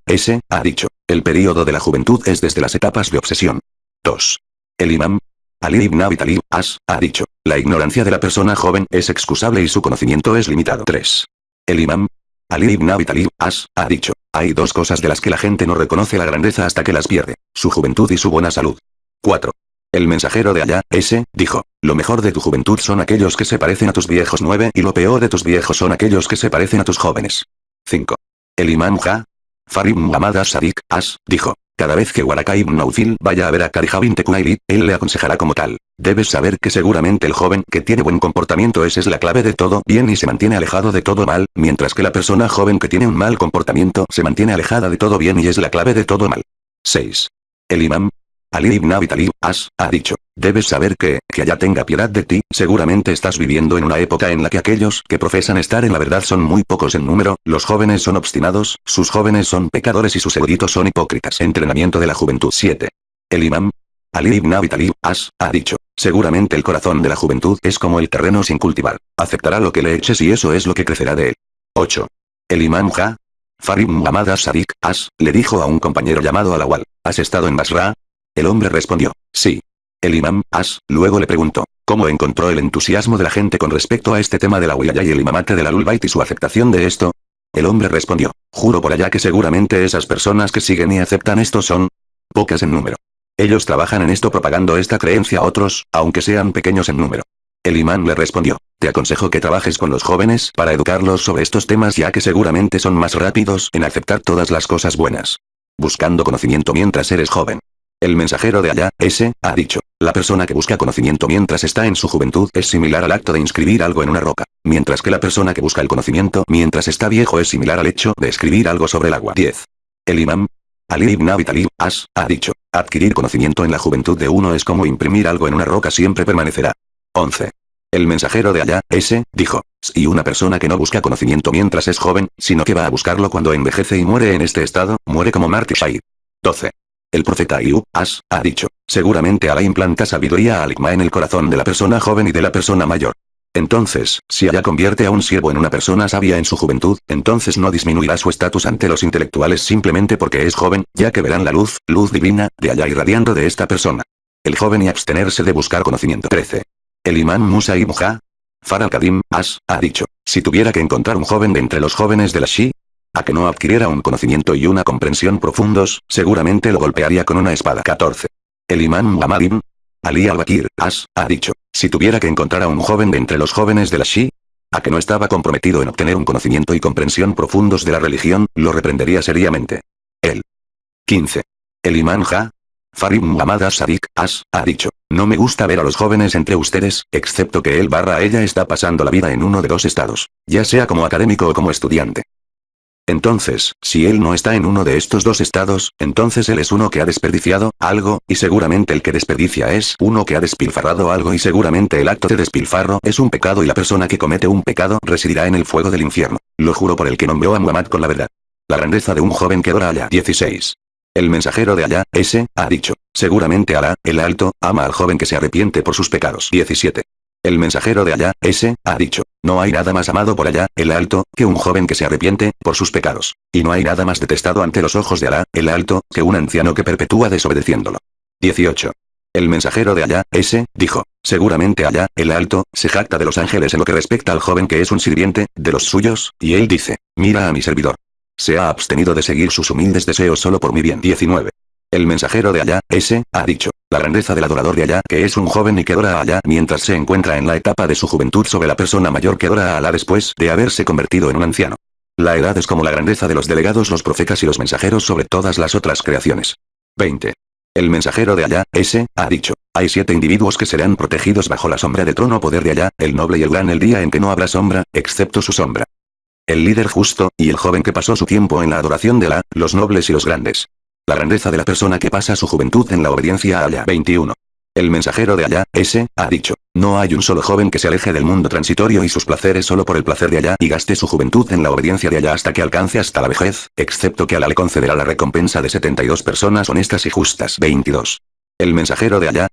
ha dicho, el período de la juventud es desde las etapas de obsesión. 2. El imam Ali ibn Abi Talib, ha dicho, la ignorancia de la persona joven es excusable y su conocimiento es limitado. 3. El imam Ali ibn Abi Talib, ha dicho, hay dos cosas de las que la gente no reconoce la grandeza hasta que las pierde, su juventud y su buena salud. 4. El mensajero de Allá, dijo, lo mejor de tu juventud son aquellos que se parecen a tus viejos. 9. Y lo peor de tus viejos son aquellos que se parecen a tus jóvenes. 5. El imam Farid Muhammad as-Sadiq, dijo, cada vez que Waraka ibn Naufil vaya a ver a Khadija bint Khuwailid, él le aconsejará como tal. Debes saber que seguramente el joven que tiene buen comportamiento es la clave de todo bien y se mantiene alejado de todo mal, mientras que la persona joven que tiene un mal comportamiento se mantiene alejada de todo bien y es la clave de todo mal. 6. El imam Ali ibn Abi Talib, ha dicho, debes saber que Allá tenga piedad de ti, seguramente estás viviendo en una época en la que aquellos que profesan estar en la verdad son muy pocos en número, los jóvenes son obstinados, sus jóvenes son pecadores y sus eruditos son hipócritas. Entrenamiento de la juventud. 7. El imam Ali ibn Abi Talib, ha dicho, seguramente el corazón de la juventud es como el terreno sin cultivar, aceptará lo que le eches y eso es lo que crecerá de él. 8. El imam Farid Muhammad as-Sadiq, le dijo a un compañero llamado Al-Awwal, ¿has estado en Basra? El hombre respondió, sí. El imam, luego le preguntó, ¿cómo encontró el entusiasmo de la gente con respecto a este tema de la wilaya y el imamate del Ahlul Bayt y su aceptación de esto? El hombre respondió, juro por Allá que seguramente esas personas que siguen y aceptan esto son pocas en número. Ellos trabajan en esto propagando esta creencia a otros, aunque sean pequeños en número. El imán le respondió, te aconsejo que trabajes con los jóvenes para educarlos sobre estos temas ya que seguramente son más rápidos en aceptar todas las cosas buenas. Buscando conocimiento mientras eres joven. El mensajero de Allá, ha dicho, la persona que busca conocimiento mientras está en su juventud es similar al acto de inscribir algo en una roca, mientras que la persona que busca el conocimiento mientras está viejo es similar al hecho de escribir algo sobre el agua. 10. El imam Ali ibn Abi Talib, ha dicho, adquirir conocimiento en la juventud de uno es como imprimir algo en una roca siempre permanecerá. 11. El mensajero de Allá, dijo, si una persona que no busca conocimiento mientras es joven, sino que va a buscarlo cuando envejece y muere en este estado, muere como mártir Shahid. 12. El profeta Ayub, ha dicho, seguramente Alá implanta sabiduría al-hikmah en el corazón de la persona joven y de la persona mayor. Entonces, si Alá convierte a un siervo en una persona sabia en su juventud, entonces no disminuirá su estatus ante los intelectuales simplemente porque es joven, ya que verán la luz divina, de Alá irradiando de esta persona. El joven y abstenerse de buscar conocimiento. 13. El imán Musa ibn Far al-Kadim, ha dicho, Si tuviera que encontrar un joven de entre los jóvenes de la Shi, a que no adquiriera un conocimiento y una comprensión profundos, seguramente lo golpearía con una espada. 14. El imán Muhammad ibn Ali al-Bakir ha dicho, si tuviera que encontrar a un joven de entre los jóvenes de la Shi, a que no estaba comprometido en obtener un conocimiento y comprensión profundos de la religión, lo reprendería seriamente. Él. 15. El imán Farid Muhammad as-Sadiq ha dicho, no me gusta ver a los jóvenes entre ustedes, excepto que ella está pasando la vida en uno de dos estados, ya sea como académico o como estudiante. Entonces, si él no está en uno de estos dos estados, entonces él es uno que ha desperdiciado algo, y seguramente el que desperdicia es uno que ha despilfarrado algo y seguramente el acto de despilfarro es un pecado y la persona que comete un pecado residirá en el fuego del infierno. Lo juro por el que nombró a Muhammad con la verdad. La grandeza de un joven que adora a Alá. 16. El mensajero de Alá, ha dicho, seguramente Alá, el Alto, ama al joven que se arrepiente por sus pecados. 17. El mensajero de Alá, ha dicho, no hay nada más amado por Alá, el Alto, que un joven que se arrepiente por sus pecados. Y no hay nada más detestado ante los ojos de Alá, el Alto, que un anciano que perpetúa desobedeciéndolo. 18. El mensajero de Alá, dijo, seguramente Alá, el Alto, se jacta de los ángeles en lo que respecta al joven que es un sirviente, de los suyos, y él dice, mira a mi servidor. Se ha abstenido de seguir sus humildes deseos solo por mi bien. 19. El mensajero de Alá, ha dicho, la grandeza del adorador de Alá, que es un joven y que adora a Alá mientras se encuentra en la etapa de su juventud sobre la persona mayor que adora a Alá después de haberse convertido en un anciano. La edad es como la grandeza de los delegados, los profetas y los mensajeros sobre todas las otras creaciones. 20. El mensajero de Alá, ha dicho, hay 7 individuos que serán protegidos bajo la sombra del trono poder de Alá, el noble y el gran el día en que no habrá sombra, excepto su sombra. El líder justo, y el joven que pasó su tiempo en la adoración de Alá, los nobles y los grandes. La grandeza de la persona que pasa su juventud en la obediencia a Alá. 21. El mensajero de Alá, ha dicho, no hay un solo joven que se aleje del mundo transitorio y sus placeres solo por el placer de Alá y gaste su juventud en la obediencia de Alá hasta que alcance hasta la vejez, excepto que Alá le concederá la recompensa de 72 personas honestas y justas. 22. El mensajero de Alá,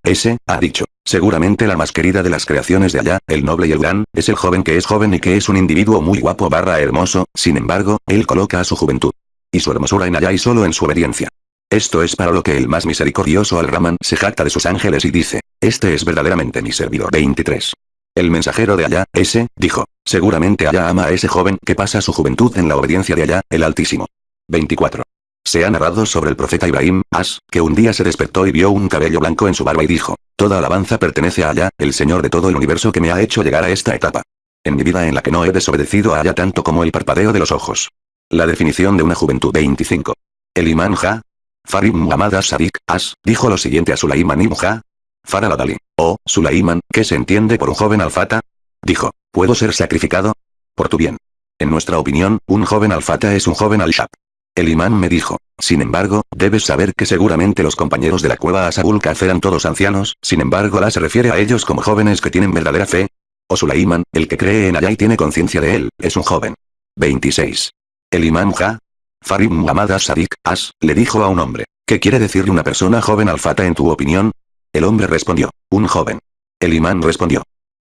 ha dicho, seguramente la más querida de las creaciones de Alá, el noble y el gran, es el joven que es joven y que es un individuo muy guapo hermoso, sin embargo, él coloca a su juventud y su hermosura en Alá y solo en su obediencia. Esto es para lo que el más misericordioso Al-Rahman se jacta de sus ángeles y dice, este es verdaderamente mi servidor. 23. El mensajero de Alá, dijo, seguramente Alá ama a ese joven que pasa su juventud en la obediencia de Alá, el Altísimo. 24. Se ha narrado sobre el profeta Ibrahim, que un día se despertó y vio un cabello blanco en su barba y dijo, toda alabanza pertenece a Alá, el Señor de todo el universo que me ha hecho llegar a esta etapa. En mi vida en la que no he desobedecido a Alá tanto como el parpadeo de los ojos. La definición de una juventud. 25. El imán Farid Muhammad as-Sadiq, dijo lo siguiente a Sulaiman ibn Far al-Adali. Oh, Sulaiman, ¿qué se entiende por un joven alfata? Dijo, ¿puedo ser sacrificado? Por tu bien. En nuestra opinión, un joven alfata es un joven al-Shab. El imán me dijo, sin embargo, debes saber que seguramente los compañeros de la cueva Ashabul Kahf eran todos ancianos, sin embargo Alá se refiere a ellos como jóvenes que tienen verdadera fe. Oh Sulaiman, el que cree en Alá y tiene conciencia de él, es un joven. 26. El imán Farid Muhammad as-Sadiq, le dijo a un hombre, ¿qué quiere decirle una persona joven alfata en tu opinión? El hombre respondió, un joven. El imán respondió,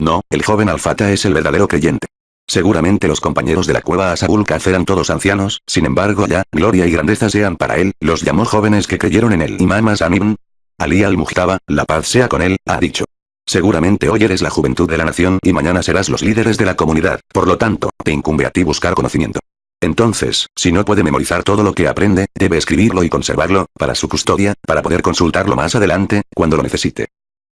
no, el joven alfata es el verdadero creyente. Seguramente los compañeros de la cueva Ashabul Kahf eran todos ancianos, sin embargo Alá, gloria y grandeza sean para él, los llamó jóvenes que creyeron en él. Imam Hasan ibn Ali al-Mujtaba, la paz sea con él, ha dicho. Seguramente hoy eres la juventud de la nación y mañana serás los líderes de la comunidad, por lo tanto, te incumbe a ti buscar conocimiento. Entonces, si no puede memorizar todo lo que aprende, debe escribirlo y conservarlo, para su custodia, para poder consultarlo más adelante, cuando lo necesite.